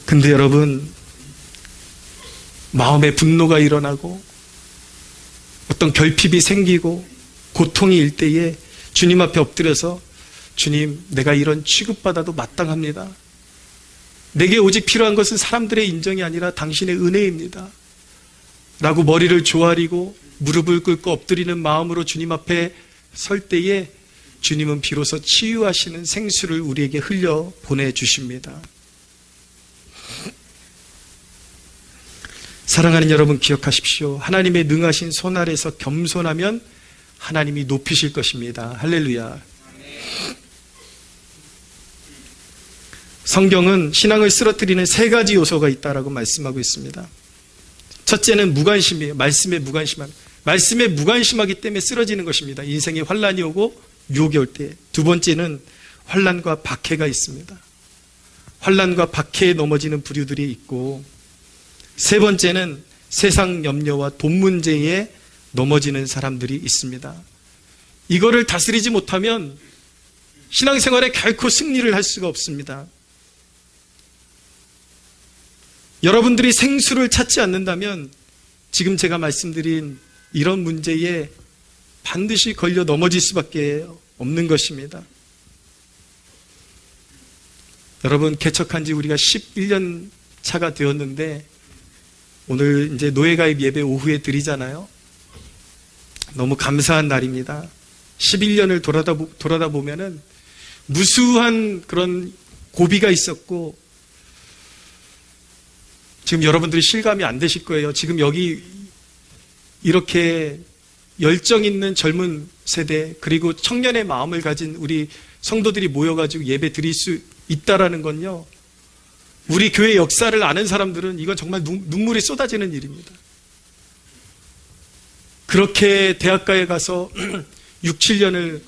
근데 여러분, 마음에 분노가 일어나고 어떤 결핍이 생기고 고통이 일 때에 주님 앞에 엎드려서 주님, 내가 이런 취급받아도 마땅합니다. 내게 오직 필요한 것은 사람들의 인정이 아니라 당신의 은혜입니다. 라고 머리를 조아리고 무릎을 꿇고 엎드리는 마음으로 주님 앞에 설 때에 주님은 비로소 치유하시는 생수를 우리에게 흘려 보내주십니다. 사랑하는 여러분, 기억하십시오. 하나님의 능하신 손 아래서 겸손하면 하나님이 높이실 것입니다. 할렐루야. 성경은 신앙을 쓰러뜨리는 3가지 요소가 있다라고 말씀하고 있습니다. 첫째는 무관심이에요. 말씀에 무관심하기 때문에 쓰러지는 것입니다. 인생에 환란이 오고 유혹이 올 때. 두 번째는 환란과 박해가 있습니다. 환란과 박해에 넘어지는 부류들이 있고, 세 번째는 세상 염려와 돈 문제에 넘어지는 사람들이 있습니다. 이거를 다스리지 못하면 신앙생활에 결코 승리를 할 수가 없습니다. 여러분들이 생수를 찾지 않는다면 지금 제가 말씀드린 이런 문제에 반드시 걸려 넘어질 수밖에 없는 것입니다. 여러분, 개척한 지 우리가 11년 차가 되었는데 오늘 이제 노예가입 예배 오후에 드리잖아요. 너무 감사한 날입니다. 11년을 돌아다 보면은 무수한 그런 고비가 있었고, 지금 여러분들이 실감이 안 되실 거예요. 지금 여기 이렇게 열정 있는 젊은 세대, 그리고 청년의 마음을 가진 우리 성도들이 모여가지고 예배 드릴 수 있다라는 건요, 우리 교회 역사를 아는 사람들은 이건 정말 눈물이 쏟아지는 일입니다. 그렇게 대학가에 가서 6, 7년을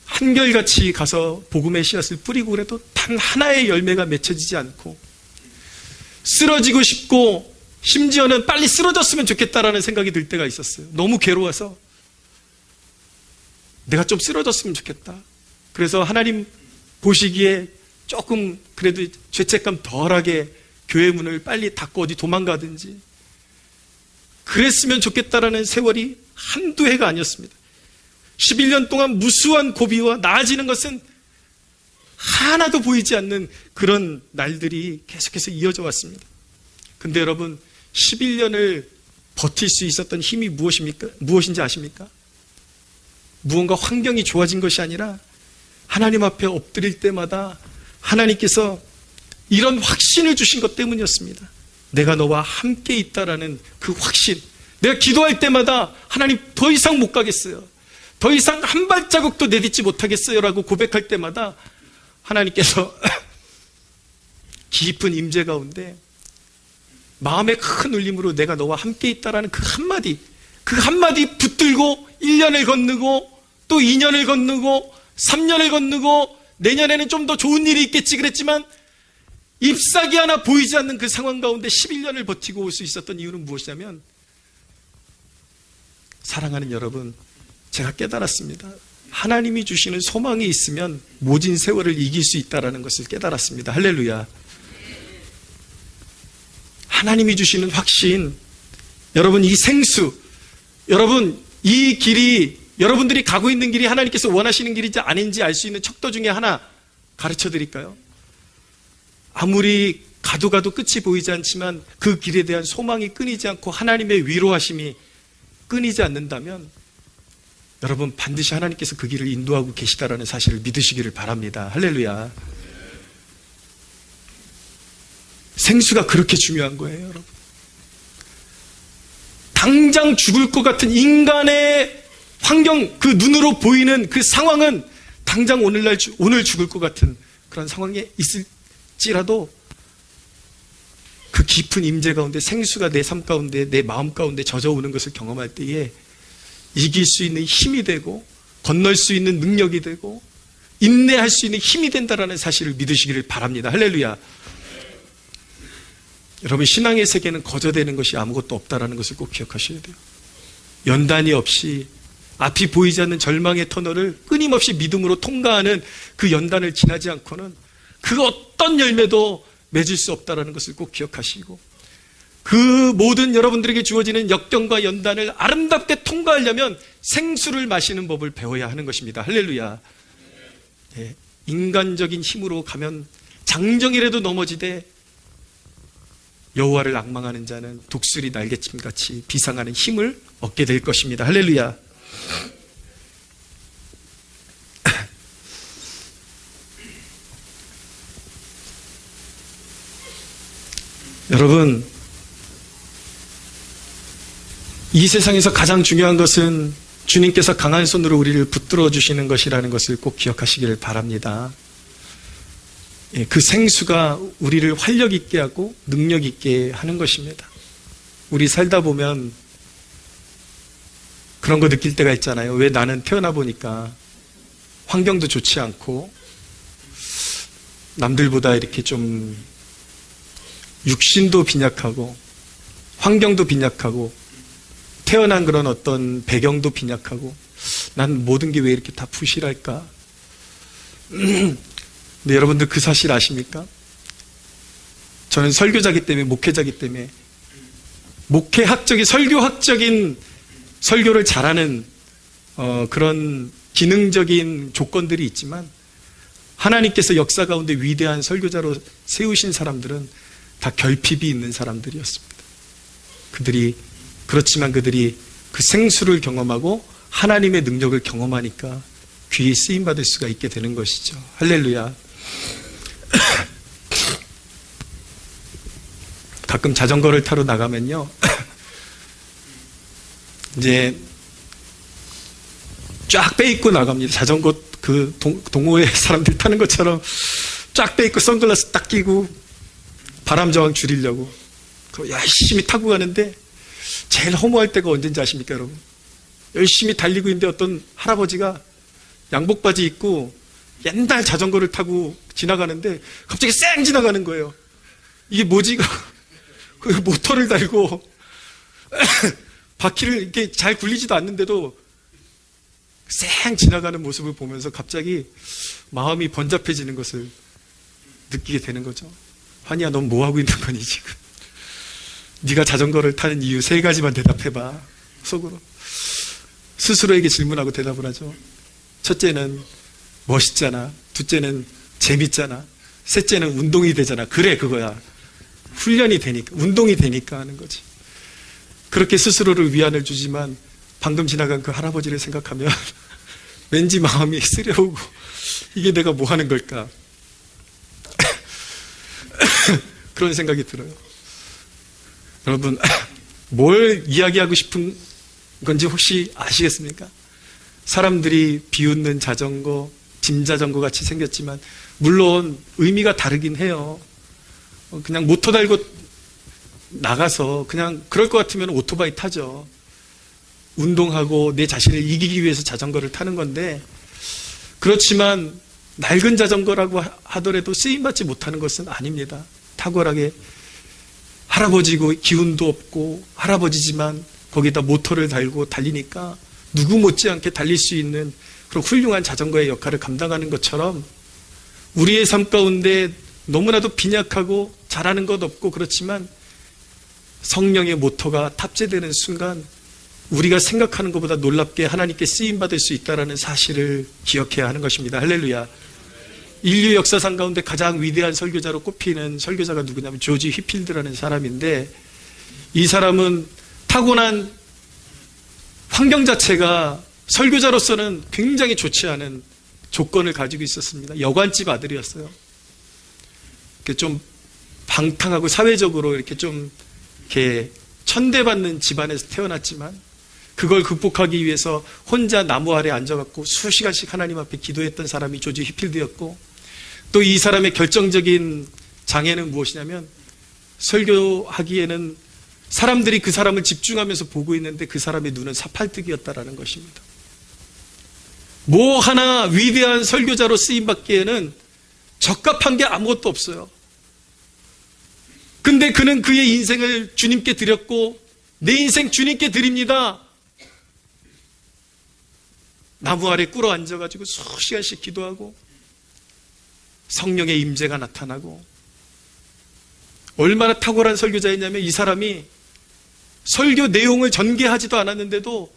한결같이 가서 복음의 씨앗을 뿌리고 그래도 단 하나의 열매가 맺혀지지 않고 쓰러지고 싶고, 심지어는 빨리 쓰러졌으면 좋겠다라는 생각이 들 때가 있었어요. 너무 괴로워서 내가 좀 쓰러졌으면 좋겠다. 그래서 하나님 보시기에 조금 그래도 죄책감 덜하게 교회 문을 빨리 닫고 어디 도망가든지 그랬으면 좋겠다라는 세월이 한두 해가 아니었습니다. 11년 동안 무수한 고비와 나아지는 것은 하나도 보이지 않는 그런 날들이 계속해서 이어져 왔습니다. 근데 여러분, 11년을 버틸 수 있었던 힘이 무엇인지 아십니까? 무언가 환경이 좋아진 것이 아니라 하나님 앞에 엎드릴 때마다 하나님께서 이런 확신을 주신 것 때문이었습니다. 내가 너와 함께 있다라는 그 확신. 내가 기도할 때마다 하나님, 더 이상 못 가겠어요. 더 이상 한 발자국도 내딛지 못하겠어요 라고 고백할 때마다 하나님께서 깊은 임재 가운데 마음의 큰 울림으로 내가 너와 함께 있다라는 그 한마디 붙들고 1년을 건너고 또 2년을 건너고 3년을 건너고 내년에는 좀 더 좋은 일이 있겠지 그랬지만 잎사귀 하나 보이지 않는 그 상황 가운데 11년을 버티고 올 수 있었던 이유는 무엇이냐면, 사랑하는 여러분, 제가 깨달았습니다. 하나님이 주시는 소망이 있으면 모진 세월을 이길 수 있다는 것을 깨달았습니다. 할렐루야. 하나님이 주시는 확신, 여러분 이 생수, 여러분 이 길이, 여러분들이 가고 있는 길이 하나님께서 원하시는 길인지 아닌지 알 수 있는 척도 중에 하나 가르쳐 드릴까요? 아무리 가도 끝이 보이지 않지만 그 길에 대한 소망이 끊이지 않고 하나님의 위로하심이 끊이지 않는다면 여러분 반드시 하나님께서 그 길을 인도하고 계시다라는 사실을 믿으시기를 바랍니다. 할렐루야. 생수가 그렇게 중요한 거예요, 여러분. 당장 죽을 것 같은 인간의 환경, 그 눈으로 보이는 그 상황은 당장 오늘 죽을 것 같은 그런 상황에 있을지라도 그 그 깊은 임재 가운데 생수가 내 삶 가운데 내 마음 가운데 젖어오는 것을 경험할 때에 이길 수 있는 힘이 되고 건널 수 있는 능력이 되고 인내할 수 있는 힘이 된다라는 사실을 믿으시기를 바랍니다. 할렐루야. 여러분, 신앙의 세계는 거저되는 것이 아무것도 없다라는 것을 꼭 기억하셔야 돼요. 연단이 없이 앞이 보이지 않는 절망의 터널을 끊임없이 믿음으로 통과하는 그 연단을 지나지 않고는 그 어떤 열매도 맺을 수 없다라는 것을 꼭 기억하시고, 그 모든 여러분들에게 주어지는 역경과 연단을 아름답게 통과하려면 생수를 마시는 법을 배워야 하는 것입니다. 할렐루야. 예, 인간적인 힘으로 가면 장정이라도 넘어지되 여호와를 앙망하는 자는 독수리 날개침같이 비상하는 힘을 얻게 될 것입니다. 할렐루야. 여러분, 이 세상에서 가장 중요한 것은 주님께서 강한 손으로 우리를 붙들어 주시는 것이라는 것을 꼭 기억하시기를 바랍니다. 그 생수가 우리를 활력 있게 하고 능력 있게 하는 것입니다. 우리 살다 보면 그런 거 느낄 때가 있잖아요. 왜 나는 태어나 보니까 환경도 좋지 않고 남들보다 이렇게 좀 육신도 빈약하고 환경도 빈약하고 태어난 그런 어떤 배경도 빈약하고 난 모든 게 왜 이렇게 다 부실할까? 근데 여러분들 그 사실 아십니까? 저는 설교자기 때문에, 목회자기 때문에 목회학적인, 설교학적인 설교를 잘하는 그런 기능적인 조건들이 있지만 하나님께서 역사 가운데 위대한 설교자로 세우신 사람들은 다 결핍이 있는 사람들이었습니다. 그렇지만 그들이 그 생수를 경험하고 하나님의 능력을 경험하니까 귀에 쓰임받을 수가 있게 되는 것이죠. 할렐루야. 가끔 자전거를 타러 나가면요, 이제 쫙 빼입고 나갑니다. 자전거 그 동호회 사람들 타는 것처럼 쫙 빼입고 선글라스 딱 끼고 바람 저항 줄이려고 열심히 타고 가는데 제일 허무할 때가 언제인지 아십니까, 여러분? 열심히 달리고 있는데 어떤 할아버지가 양복 바지 입고 옛날 자전거를 타고 지나가는데 갑자기 쌩 지나가는 거예요. 이게 뭐지? 그 모터를 달고 바퀴를 이렇게 잘 굴리지도 않는데도 쌩 지나가는 모습을 보면서 갑자기 마음이 번잡해지는 것을 느끼게 되는 거죠. 환희야, 넌 뭐 하고 있는 거니 지금? 네가 자전거를 타는 이유 3가지만 대답해봐. 속으로 스스로에게 질문하고 대답을 하죠. 첫째는 멋있잖아. 둘째는 재밌잖아. 셋째는 운동이 되잖아. 그래, 그거야. 훈련이 되니까, 운동이 되니까 하는 거지. 그렇게 스스로를 위안을 주지만 방금 지나간 그 할아버지를 생각하면 왠지 마음이 쓰려오고 이게 내가 뭐 하는 걸까? 그런 생각이 들어요. 여러분, 뭘 이야기하고 싶은 건지 혹시 아시겠습니까? 사람들이 비웃는 자전거, 짐자전거 같이 생겼지만 물론 의미가 다르긴 해요. 그냥 모터 달고 나가서 그냥 그럴 것 같으면 오토바이 타죠. 운동하고 내 자신을 이기기 위해서 자전거를 타는 건데, 그렇지만 낡은 자전거라고 하더라도 쓰임받지 못하는 것은 아닙니다. 탁월하게 할아버지고 기운도 없고 할아버지지만 거기다 모터를 달고 달리니까 누구 못지않게 달릴 수 있는 그런 훌륭한 자전거의 역할을 감당하는 것처럼 우리의 삶 가운데 너무나도 빈약하고 잘하는 것 없고 그렇지만 성령의 모터가 탑재되는 순간 우리가 생각하는 것보다 놀랍게 하나님께 쓰임받을 수 있다는 사실을 기억해야 하는 것입니다. 할렐루야. 인류 역사상 가운데 가장 위대한 설교자로 꼽히는 설교자가 누구냐면 조지 휘필드라는 사람인데, 이 사람은 타고난 환경 자체가 설교자로서는 굉장히 좋지 않은 조건을 가지고 있었습니다. 여관집 아들이었어요. 이렇게 좀 방탕하고 사회적으로 이렇게 좀 이렇게 천대받는 집안에서 태어났지만 그걸 극복하기 위해서 혼자 나무 아래 앉아갖고 수시간씩 하나님 앞에 기도했던 사람이 조지 휘필드였고, 또 이 사람의 결정적인 장애는 무엇이냐면 설교하기에는 사람들이 그 사람을 집중하면서 보고 있는데 그 사람의 눈은 사팔뜨기였다라는 것입니다. 뭐 하나 위대한 설교자로 쓰임받기에는 적합한 게 아무것도 없어요. 근데 그는 그의 인생을 주님께 드렸고, 내 인생 주님께 드립니다. 나무 아래 꿇어 앉아가지고 수시간씩 기도하고 성령의 임재가 나타나고, 얼마나 탁월한 설교자였냐면 이 사람이 설교 내용을 전개하지도 않았는데도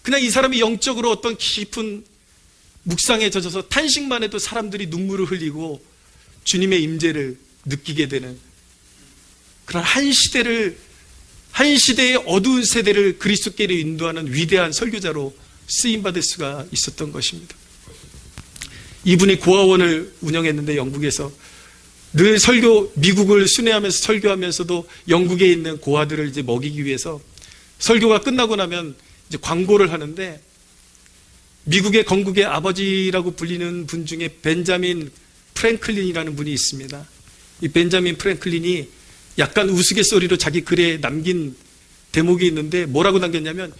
그냥 이 사람이 영적으로 어떤 깊은 묵상에 젖어서 탄식만 해도 사람들이 눈물을 흘리고 주님의 임재를 느끼게 되는 그런 한 시대의 어두운 세대를 그리스도께로 인도하는 위대한 설교자로 쓰임받을 수가 있었던 것입니다. 이분이 고아원을 운영했는데 영국에서 늘 미국을 순회하면서 설교하면서도 영국에 있는 고아들을 이제 먹이기 위해서 설교가 끝나고 나면 이제 광고를 하는데, 미국의 건국의 아버지라고 불리는 분 중에 벤자민 프랭클린이라는 분이 있습니다. 이 벤자민 프랭클린이 약간 우스갯소리로 자기 글에 남긴 대목이 있는데 뭐라고 남겼냐면,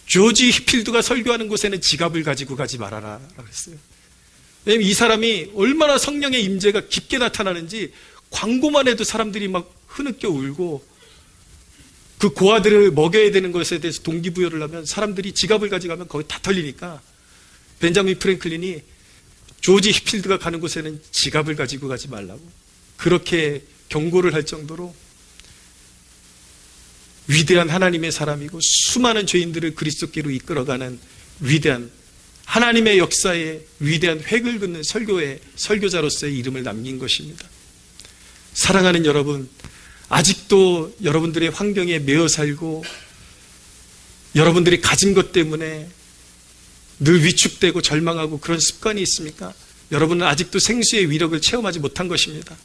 조지 히필드가 설교하는 곳에는 지갑을 가지고 가지 말아라 라고 했어요. 왜냐면 이 사람이 얼마나 성령의 임재가 깊게 나타나는지 광고만 해도 사람들이 막 흐느껴 울고, 그 고아들을 먹여야 되는 것에 대해서 동기부여를 하면 사람들이 지갑을 가져가면 거기 다 털리니까 벤자민 프랭클린이 조지 히필드가 가는 곳에는 지갑을 가지고 가지 말라고 그렇게 경고를 할 정도로 위대한 하나님의 사람이고, 수많은 죄인들을 그리스도께로 이끌어가는 위대한 하나님의 역사에 위대한 획을 긋는 설교자로서의 이름을 남긴 것입니다. 사랑하는 여러분, 아직도 여러분들의 환경에 매여 살고 여러분들이 가진 것 때문에 늘 위축되고 절망하고 그런 습관이 있습니까? 여러분은 아직도 생수의 위력을 체험하지 못한 것입니다.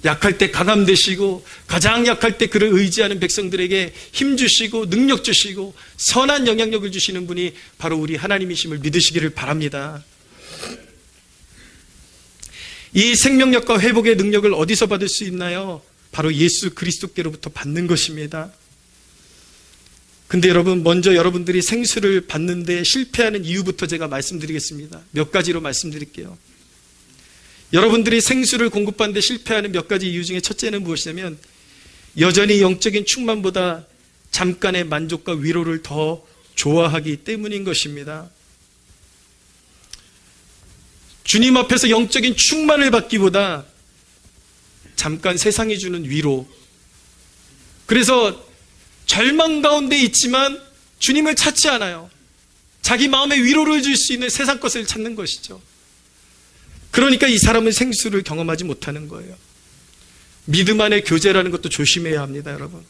약할 때 강함 되시고, 가장 약할 때 그를 의지하는 백성들에게 힘 주시고 능력 주시고 선한 영향력을 주시는 분이 바로 우리 하나님이심을 믿으시기를 바랍니다. 이 생명력과 회복의 능력을 어디서 받을 수 있나요? 바로 예수 그리스도께로부터 받는 것입니다. 근데 여러분, 먼저 여러분들이 생수를 받는데 실패하는 이유부터 제가 말씀드리겠습니다. 몇 가지로 말씀드릴게요. 여러분들이 생수를 공급받는데 실패하는 몇 가지 이유 중에 첫째는 무엇이냐면, 여전히 영적인 충만보다 잠깐의 만족과 위로를 더 좋아하기 때문인 것입니다. 주님 앞에서 영적인 충만을 받기보다 잠깐 세상이 주는 위로, 그래서 절망 가운데 있지만 주님을 찾지 않아요. 자기 마음에 위로를 줄 수 있는 세상 것을 찾는 것이죠. 그러니까 이 사람은 생수를 경험하지 못하는 거예요. 믿음 안의 교제라는 것도 조심해야 합니다, 여러분.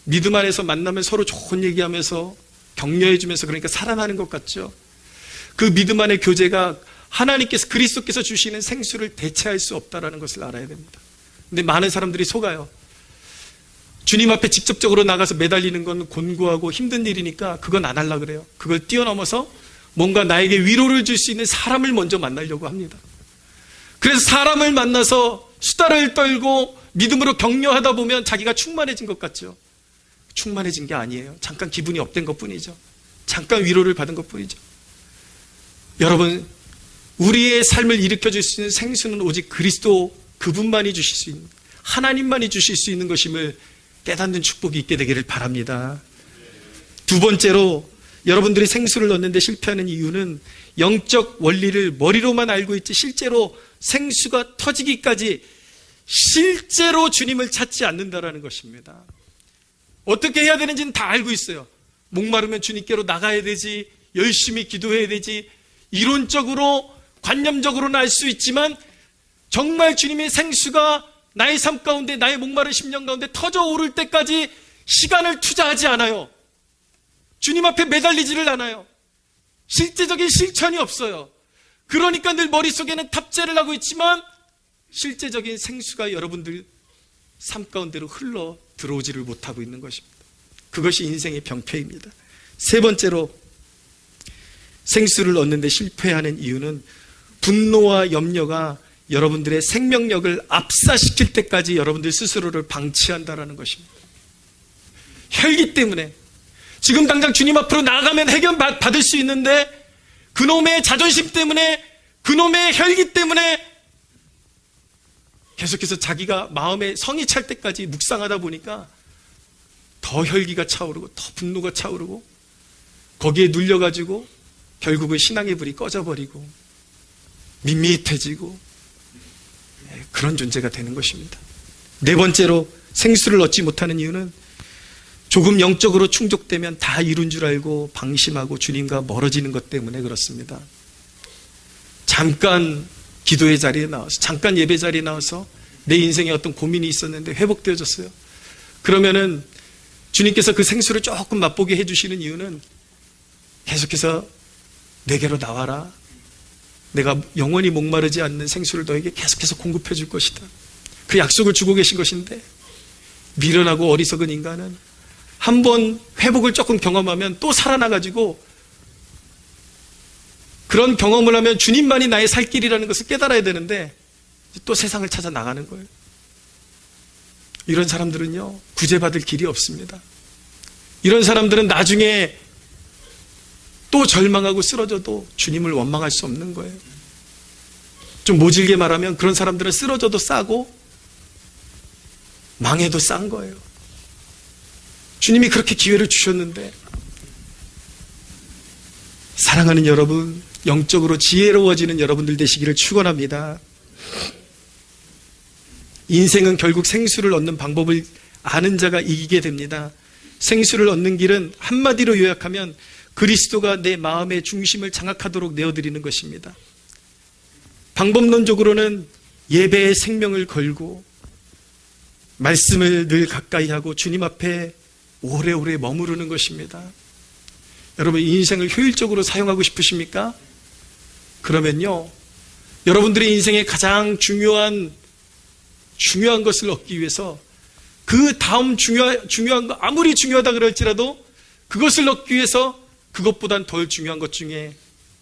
믿음 안에서 만나면 서로 좋은 얘기하면서 격려해 주면서 그러니까 살아나는 것 같죠. 그 믿음 안의 교제가 하나님께서, 그리스도께서 주시는 생수를 대체할 수 없다는 것을 알아야 됩니다. 근데 많은 사람들이 속아요. 주님 앞에 직접적으로 나가서 매달리는 건 곤고하고 힘든 일이니까 그건 안 하려고 그래요. 그걸 뛰어넘어서 뭔가 나에게 위로를 줄 수 있는 사람을 먼저 만나려고 합니다. 그래서 사람을 만나서 수다를 떨고 믿음으로 격려하다 보면 자기가 충만해진 것 같죠. 충만해진 게 아니에요. 잠깐 기분이 업된 것 뿐이죠. 잠깐 위로를 받은 것 뿐이죠. 여러분, 우리의 삶을 일으켜줄 수 있는 생수는 오직 그리스도 그분만이 주실 수 있는, 하나님만이 주실 수 있는 것임을 깨닫는 축복이 있게 되기를 바랍니다. 두 번째로, 여러분들이 생수를 얻는데 실패하는 이유는 영적 원리를 머리로만 알고 있지 실제로 생수가 터지기까지 실제로 주님을 찾지 않는다라는 것입니다. 어떻게 해야 되는지는 다 알고 있어요. 목마르면 주님께로 나가야 되지, 열심히 기도해야 되지, 이론적으로 관념적으로는 알 수 있지만 정말 주님의 생수가 나의 삶 가운데, 나의 목마른 심령 가운데 터져 오를 때까지 시간을 투자하지 않아요. 주님 앞에 매달리지를 않아요. 실제적인 실천이 없어요. 그러니까 늘 머릿속에는 탑재를 하고 있지만 실제적인 생수가 여러분들 삶 가운데로 흘러 들어오지를 못하고 있는 것입니다. 그것이 인생의 병폐입니다. 세 번째로, 생수를 얻는데 실패하는 이유는 분노와 염려가 여러분들의 생명력을 압사시킬 때까지 여러분들 스스로를 방치한다라는 것입니다. 혈기 때문에 지금 당장 주님 앞으로 나아가면 해결 받을 수 있는데 그놈의 자존심 때문에, 그놈의 혈기 때문에 계속해서 자기가 마음에 성이 찰 때까지 묵상하다 보니까 더 혈기가 차오르고 더 분노가 차오르고 거기에 눌려가지고 결국은 신앙의 불이 꺼져버리고 밋밋해지고 그런 존재가 되는 것입니다. 네 번째로 생수를 얻지 못하는 이유는 조금 영적으로 충족되면 다 이룬 줄 알고 방심하고 주님과 멀어지는 것 때문에 그렇습니다. 잠깐 기도의 자리에 나와서, 잠깐 예배 자리에 나와서 내 인생에 어떤 고민이 있었는데 회복되어졌어요. 그러면은 주님께서 그 생수를 조금 맛보게 해주시는 이유는 계속해서 내게로 나와라. 내가 영원히 목마르지 않는 생수를 너에게 계속해서 공급해 줄 것이다. 그 약속을 주고 계신 것인데 미련하고 어리석은 인간은 한번 회복을 조금 경험하면 또 살아나가지고 그런 경험을 하면 주님만이 나의 살 길이라는 것을 깨달아야 되는데 또 세상을 찾아 나가는 거예요. 이런 사람들은요, 구제받을 길이 없습니다. 이런 사람들은 나중에 또 절망하고 쓰러져도 주님을 원망할 수 없는 거예요. 좀 모질게 말하면 그런 사람들은 쓰러져도 싸고 망해도 싼 거예요. 주님이 그렇게 기회를 주셨는데, 사랑하는 여러분, 영적으로 지혜로워지는 여러분들 되시기를 축원합니다. 인생은 결국 생수를 얻는 방법을 아는 자가 이기게 됩니다. 생수를 얻는 길은 한마디로 요약하면 그리스도가 내 마음의 중심을 장악하도록 내어드리는 것입니다. 방법론적으로는 예배에 생명을 걸고 말씀을 늘 가까이 하고 주님 앞에 오래오래 머무르는 것입니다. 여러분, 인생을 효율적으로 사용하고 싶으십니까? 그러면요, 여러분들의 인생에 가장 중요한 것을 얻기 위해서 그 다음 중요한 거, 아무리 중요하다 그럴지라도 그것을 얻기 위해서 그것보단 덜 중요한 것 중에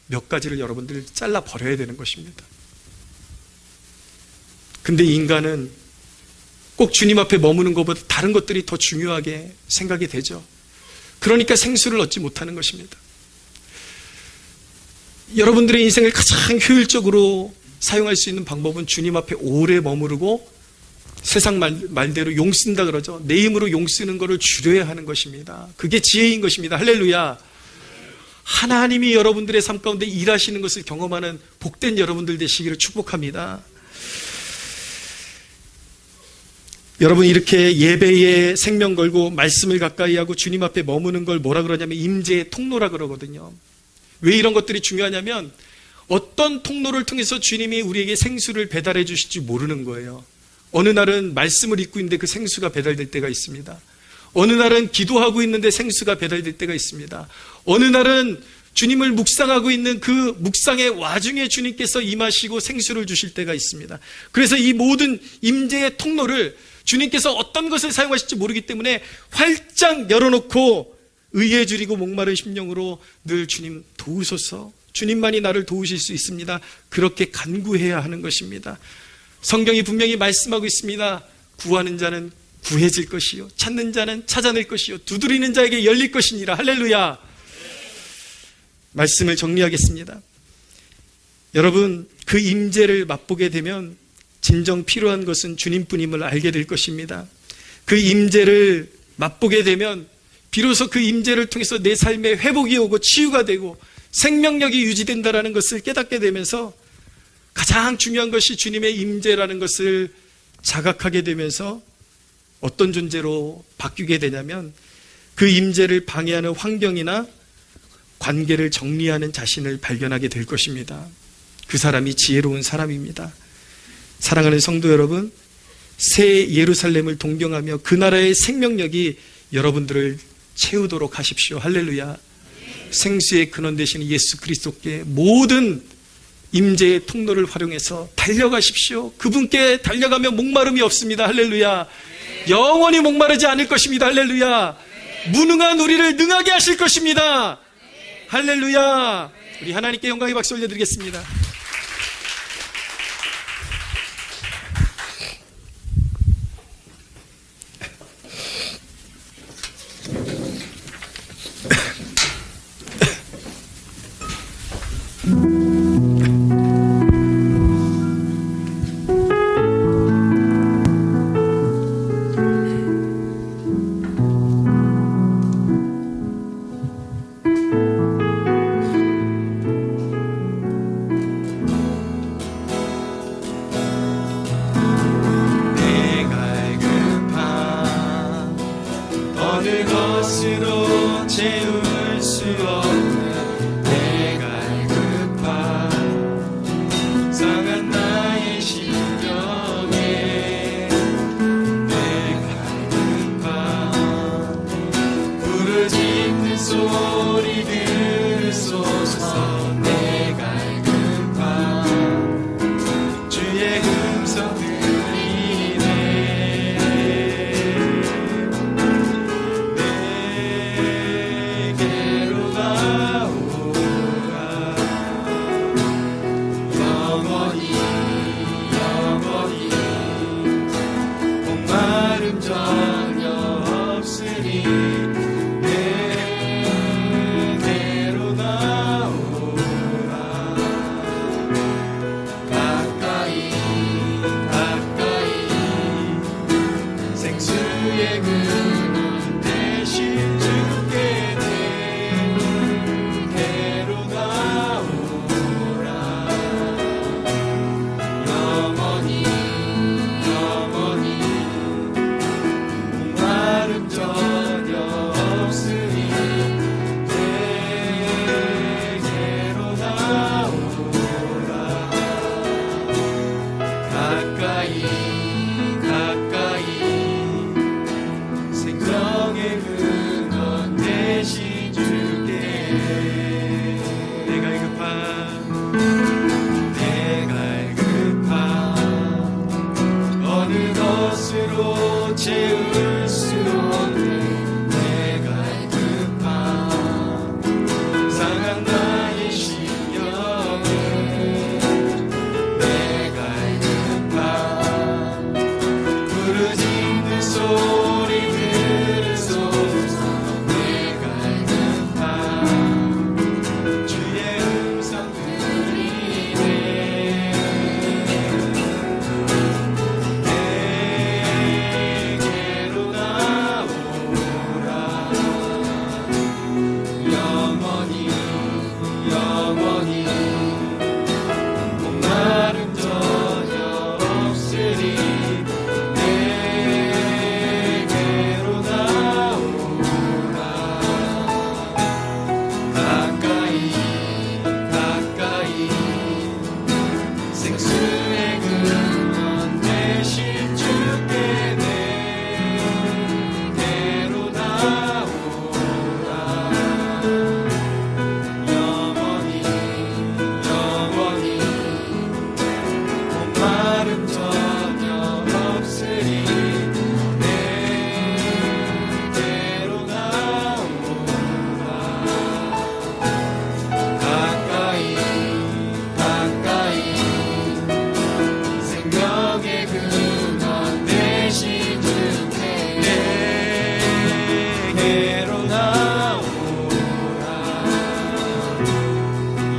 몇 가지를 여러분들 잘라 버려야 되는 것입니다. 근데 인간은 꼭 주님 앞에 머무는 것보다 다른 것들이 더 중요하게 생각이 되죠. 그러니까 생수를 얻지 못하는 것입니다. 여러분들의 인생을 가장 효율적으로 사용할 수 있는 방법은 주님 앞에 오래 머무르고, 세상 말대로 용 쓴다 그러죠. 내 힘으로 용 쓰는 것을 줄여야 하는 것입니다. 그게 지혜인 것입니다. 할렐루야. 하나님이 여러분들의 삶 가운데 일하시는 것을 경험하는 복된 여러분들 되시기를 축복합니다. 여러분, 이렇게 예배에 생명 걸고 말씀을 가까이 하고 주님 앞에 머무는 걸 뭐라 그러냐면 임재의 통로라 그러거든요. 왜 이런 것들이 중요하냐면 어떤 통로를 통해서 주님이 우리에게 생수를 배달해 주실지 모르는 거예요. 어느 날은 말씀을 읽고 있는데 그 생수가 배달될 때가 있습니다. 어느 날은 기도하고 있는데 생수가 배달될 때가 있습니다. 어느 날은 주님을 묵상하고 있는 그 묵상의 와중에 주님께서 임하시고 생수를 주실 때가 있습니다. 그래서 이 모든 임재의 통로를 주님께서 어떤 것을 사용하실지 모르기 때문에 활짝 열어놓고 의에 줄이고 목마른 심령으로 늘 주님 도우소서, 주님만이 나를 도우실 수 있습니다, 그렇게 간구해야 하는 것입니다. 성경이 분명히 말씀하고 있습니다. 구하는 자는 구해질 것이요, 찾는 자는 찾아낼 것이요, 두드리는 자에게 열릴 것이니라. 할렐루야. 말씀을 정리하겠습니다. 여러분, 그 임재를 맛보게 되면 진정 필요한 것은 주님뿐임을 알게 될 것입니다. 그 임재를 맛보게 되면 비로소 그 임재를 통해서 내 삶에 회복이 오고 치유가 되고 생명력이 유지된다는 것을 깨닫게 되면서 가장 중요한 것이 주님의 임재라는 것을 자각하게 되면서 어떤 존재로 바뀌게 되냐면 그 임재를 방해하는 환경이나 관계를 정리하는 자신을 발견하게 될 것입니다. 그 사람이 지혜로운 사람입니다. 사랑하는 성도 여러분, 새 예루살렘을 동경하며 그 나라의 생명력이 여러분들을 채우도록 하십시오. 할렐루야. 생수의 근원 되시는 예수 그리스도께 모든 임재의 통로를 활용해서 달려가십시오. 그분께 달려가면 목마름이 없습니다. 할렐루야. 영원히 목마르지 않을 것입니다. 할렐루야. 무능한 우리를 능하게 하실 것입니다. 할렐루야. 우리 하나님께 영광의 박수 올려드리겠습니다. 어느 것으로 채울 수 없는 내 갈급함 상한 나의 심령에 내 갈급함 부르짖는 소리 들으소서 내 갈급함 주의 음성 들리네 내게로 나오라 영원히 영원히 목마름 전혀 없으니 내게로 나오라 가까이 가까이 생수의 근원 대신 주께 내게로 나오라 영원히 영원히 목마름 전혀 없으니 내게로 나오라 가까이 가까이 생명의 근원 대신 주께 내 갈급함 내 갈급함 어느 것으로 채울 수 없는 내 갈급함 상한 나의 심령에 내 갈급함 부르짖는 소리 들으소서 내 갈급함 주의 음성 들리네 내게로 나오라 영원히 영원히 목마름 전혀 없으니 내게로 나오라 가까이 가까이 생수의 근원 대신 주께 내게로 나오라 영원히 영원히 목마름 전혀 없으니 내게로 나오라 가까이 가까이 생명의 근원 대신 주께 내게로 나오라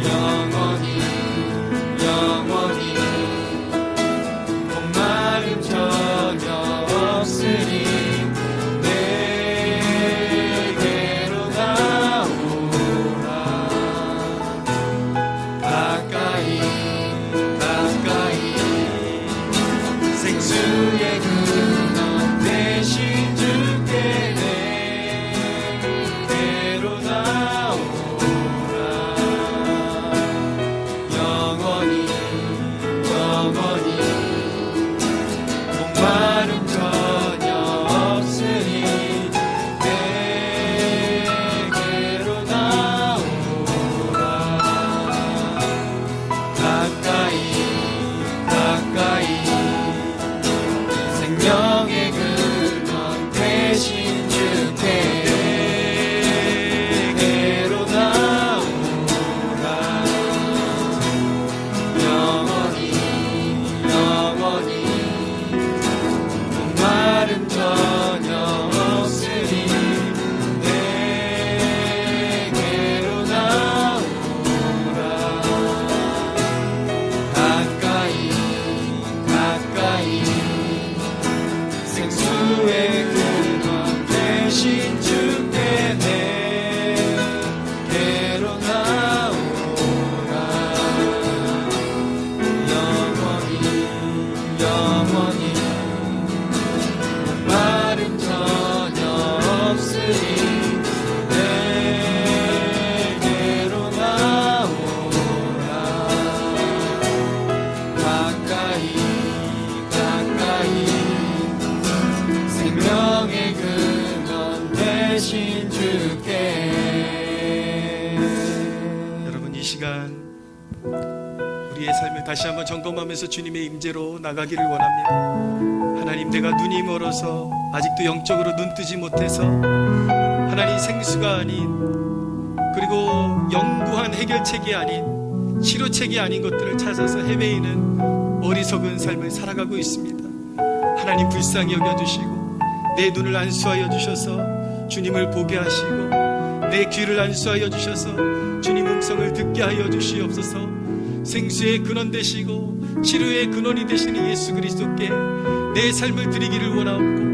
영원히 영원히 목마름 전혀 없으니 내게로 나오라 가까이 가까이 생수의 근원 대신 주께 내게로 나오라 영원히 영원히 목마름 전혀 없으니 내게로 나오라 가까이 가까이 생명의 근원 대신 주께 내게로 주께. 여러분, 이 시간 우리의 삶을 다시 한번 점검하면서 주님의 임재로 나가기를 원합니다. 하나님, 내가 눈이 멀어서 아직도 영적으로 눈 뜨지 못해서 하나님 생수가 아닌, 그리고 영구한 해결책이 아닌, 치료책이 아닌 것들을 찾아서 헤매이는 어리석은 삶을 살아가고 있습니다. 하나님, 불쌍히 여겨주시고 내 눈을 안수하여 주셔서 주님을 보게 하시고 내 귀를 안수하여 주셔서 주님 음성을 듣게 하여 주시옵소서. 생수의 근원 되시고 치료의 근원이 되시는 예수 그리스도께 내 삶을 드리기를 원하옵고,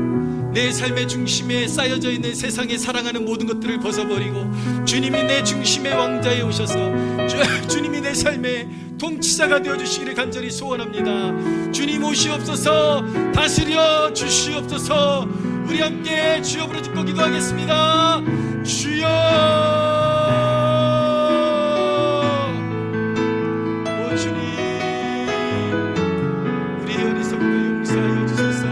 내 삶의 중심에 쌓여져 있는 세상에 사랑하는 모든 것들을 벗어버리고 주님이 내 중심의 왕자에 오셔서 주님이 내 삶의 통치자가 되어주시기를 간절히 소원합니다. 주님 오시옵소서. 다스려 주시옵소서. 우리 함께 주여 부르 듣고 기도하겠습니다. 주여. 오 주님, 우리의 어리석음을 용서하여 주소서.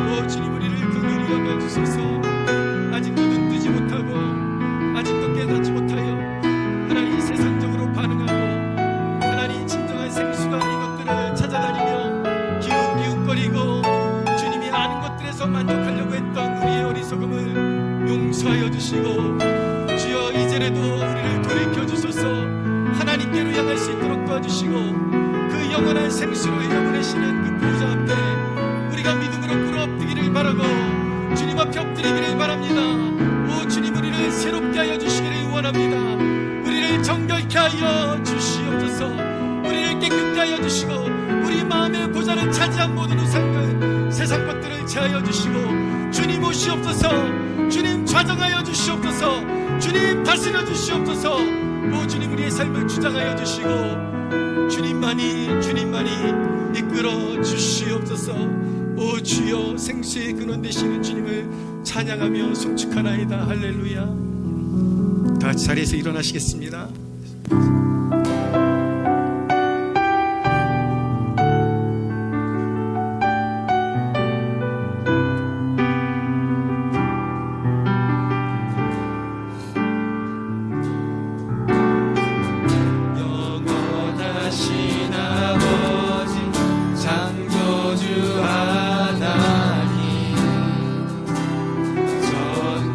오 주님, 우리를 긍휼히 여겨주소서. 아직도 눈 뜨지 못하고 아직도 깨닫지 못하여 하나님 세상적으로 반응하고 하나님 진정한 생수가 아닌 것들을 찾아다니며 기웃기웃거리고 주님이 아는 것들에서 만족하려고 했던 우리의 어리석음을 용서하여 주시고, 주여 이제라도 우리를 돌이켜 주소서. 하나님께로 향할 수 있도록 도와주시고 그 영원한 생수로 흘려보내시는 그 보좌 앞에 우리가 믿음으로 꿇어엎드기를 바라고 주님 앞에 엎드리기를 바랍니다. 오 주님, 우리를 새롭게 하여 주시기를 원합니다. 우리를 정결케 하여 주시옵소서. 우리를 깨끗게 하여 주시고 우리 마음의 보좌를 차지한 모든 우상들, 세상 것들을 제하여 주시고 주님 오시옵소서. 주님 좌정하여 주시옵소서. 주님 다스려 주시옵소서. 오 주님, 우리의 삶을 주장하여 주시고 주님만이 이끌어 주시옵소서. 오 주여, 생수의 근원 되시는 주님을 찬양하며 송축하나이다. 할렐루야. 다 같이 자리에서 일어나시겠습니다. 영원하신 아버지 창조주 하나님,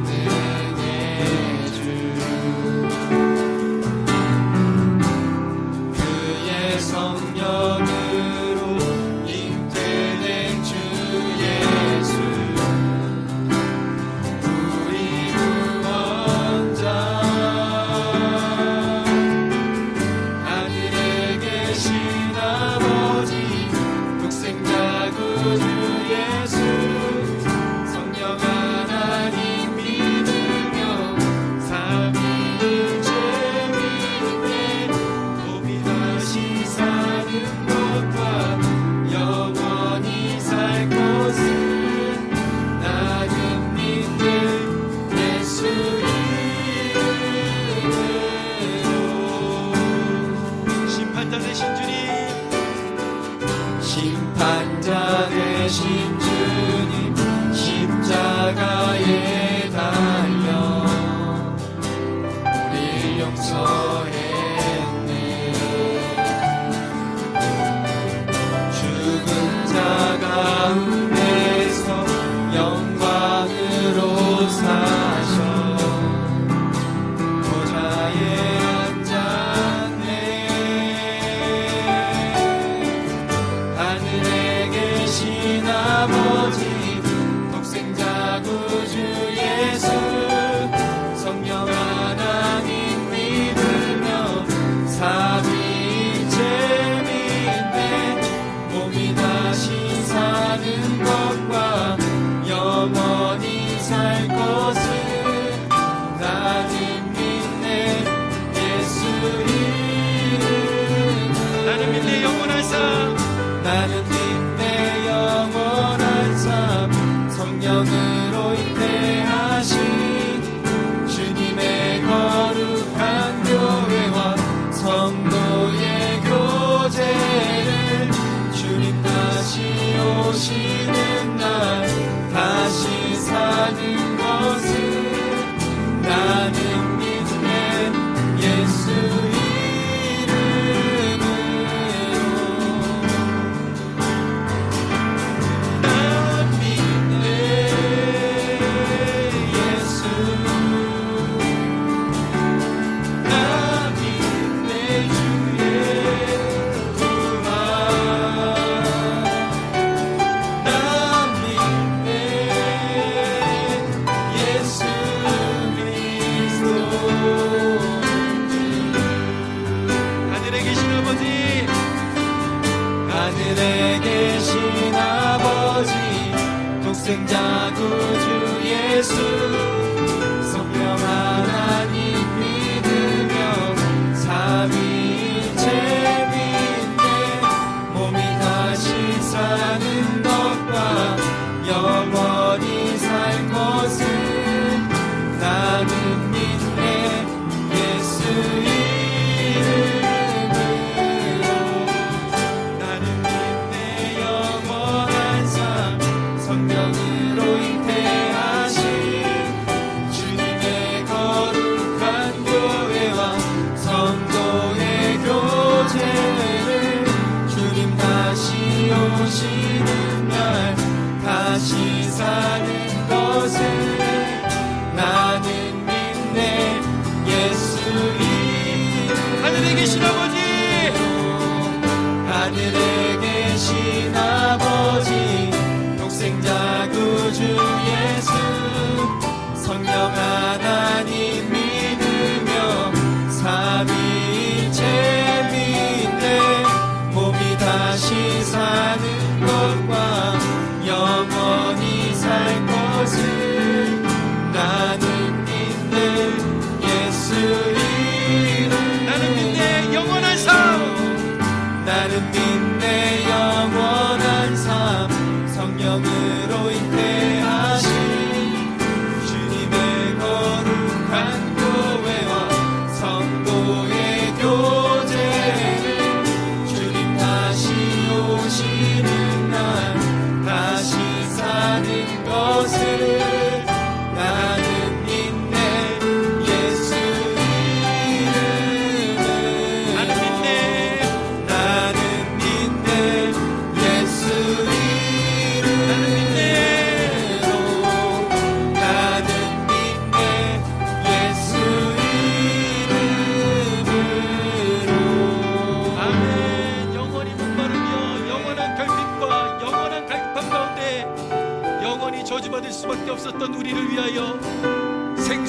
전능의 주, 그의 성령으로 잉태된 주 예수, 우리 구원자, 하늘에 계신 아버지 독생자 구주 예수, 성령 하나님 믿으며 삼위일체 믿네. 고민하신 사는 것과 영원히 살 것은 나는 믿는 예수 이름으로. 심판자 되신 주님, 심판자 되신 주님, 십자가에 달려 우릴 용서했네. 죽은 자 가운데서 영광으로 사셔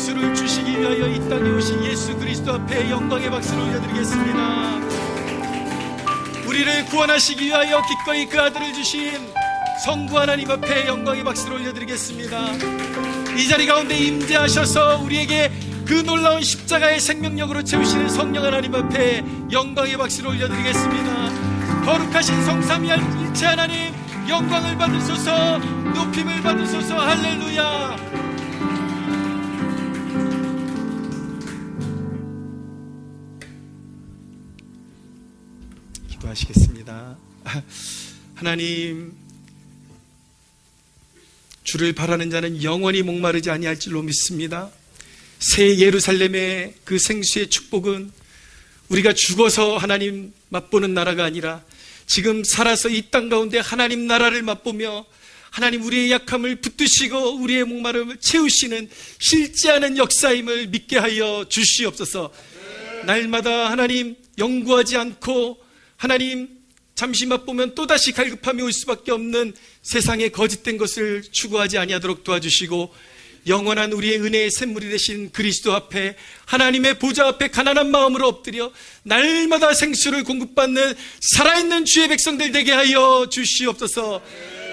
생수를 주시기 위하여 이 땅에 오신 예수 그리스도 앞에 영광의 박수를 올려드리겠습니다. 우리를 구원하시기 위하여 기꺼이 그 아들을 주신 성부 하나님 앞에 영광의 박수를 올려드리겠습니다. 이 자리 가운데 임재하셔서 우리에게 그 놀라운 십자가의 생명력으로 채우시는 성령 하나님 앞에 영광의 박수를 올려드리겠습니다. 거룩하신 성삼위일체 하나님, 영광을 받으소서, 높임을 받으소서. 할렐루야. 기도하시겠습니다. 하나님, 주를 바라는 자는 영원히 목마르지 아니할 줄로 믿습니다. 새 예루살렘의 그 생수의 축복은 우리가 죽어서 하나님 맛보는 나라가 아니라 지금 살아서 이 땅 가운데 하나님 나라를 맛보며 하나님 우리의 약함을 붙드시고 우리의 목마름을 채우시는 실제하는 역사임을 믿게 하여 주시옵소서. 날마다 하나님 연구하지 않고 하나님 잠시 맛보면 또다시 갈급함이 올 수밖에 없는 세상의 거짓된 것을 추구하지 아니하도록 도와주시고 영원한 우리의 은혜의 샘물이 되신 그리스도 앞에 하나님의 보좌 앞에 가난한 마음으로 엎드려 날마다 생수를 공급받는 살아있는 주의 백성들 되게 하여 주시옵소서.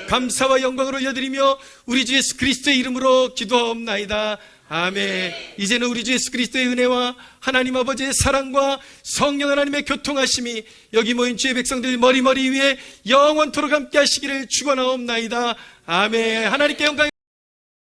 감사와 영광을 올려드리며 우리 주 예수 그리스도의 이름으로 기도하옵나이다. 아멘. 이제는 우리 주 예수 그리스도의 은혜와 하나님 아버지의 사랑과 성령 하나님의 교통하심이 여기 모인 주의 백성들 머리 위에 영원토록 함께 하시기를 축원하옵나이다. 아멘. 하나님께 영광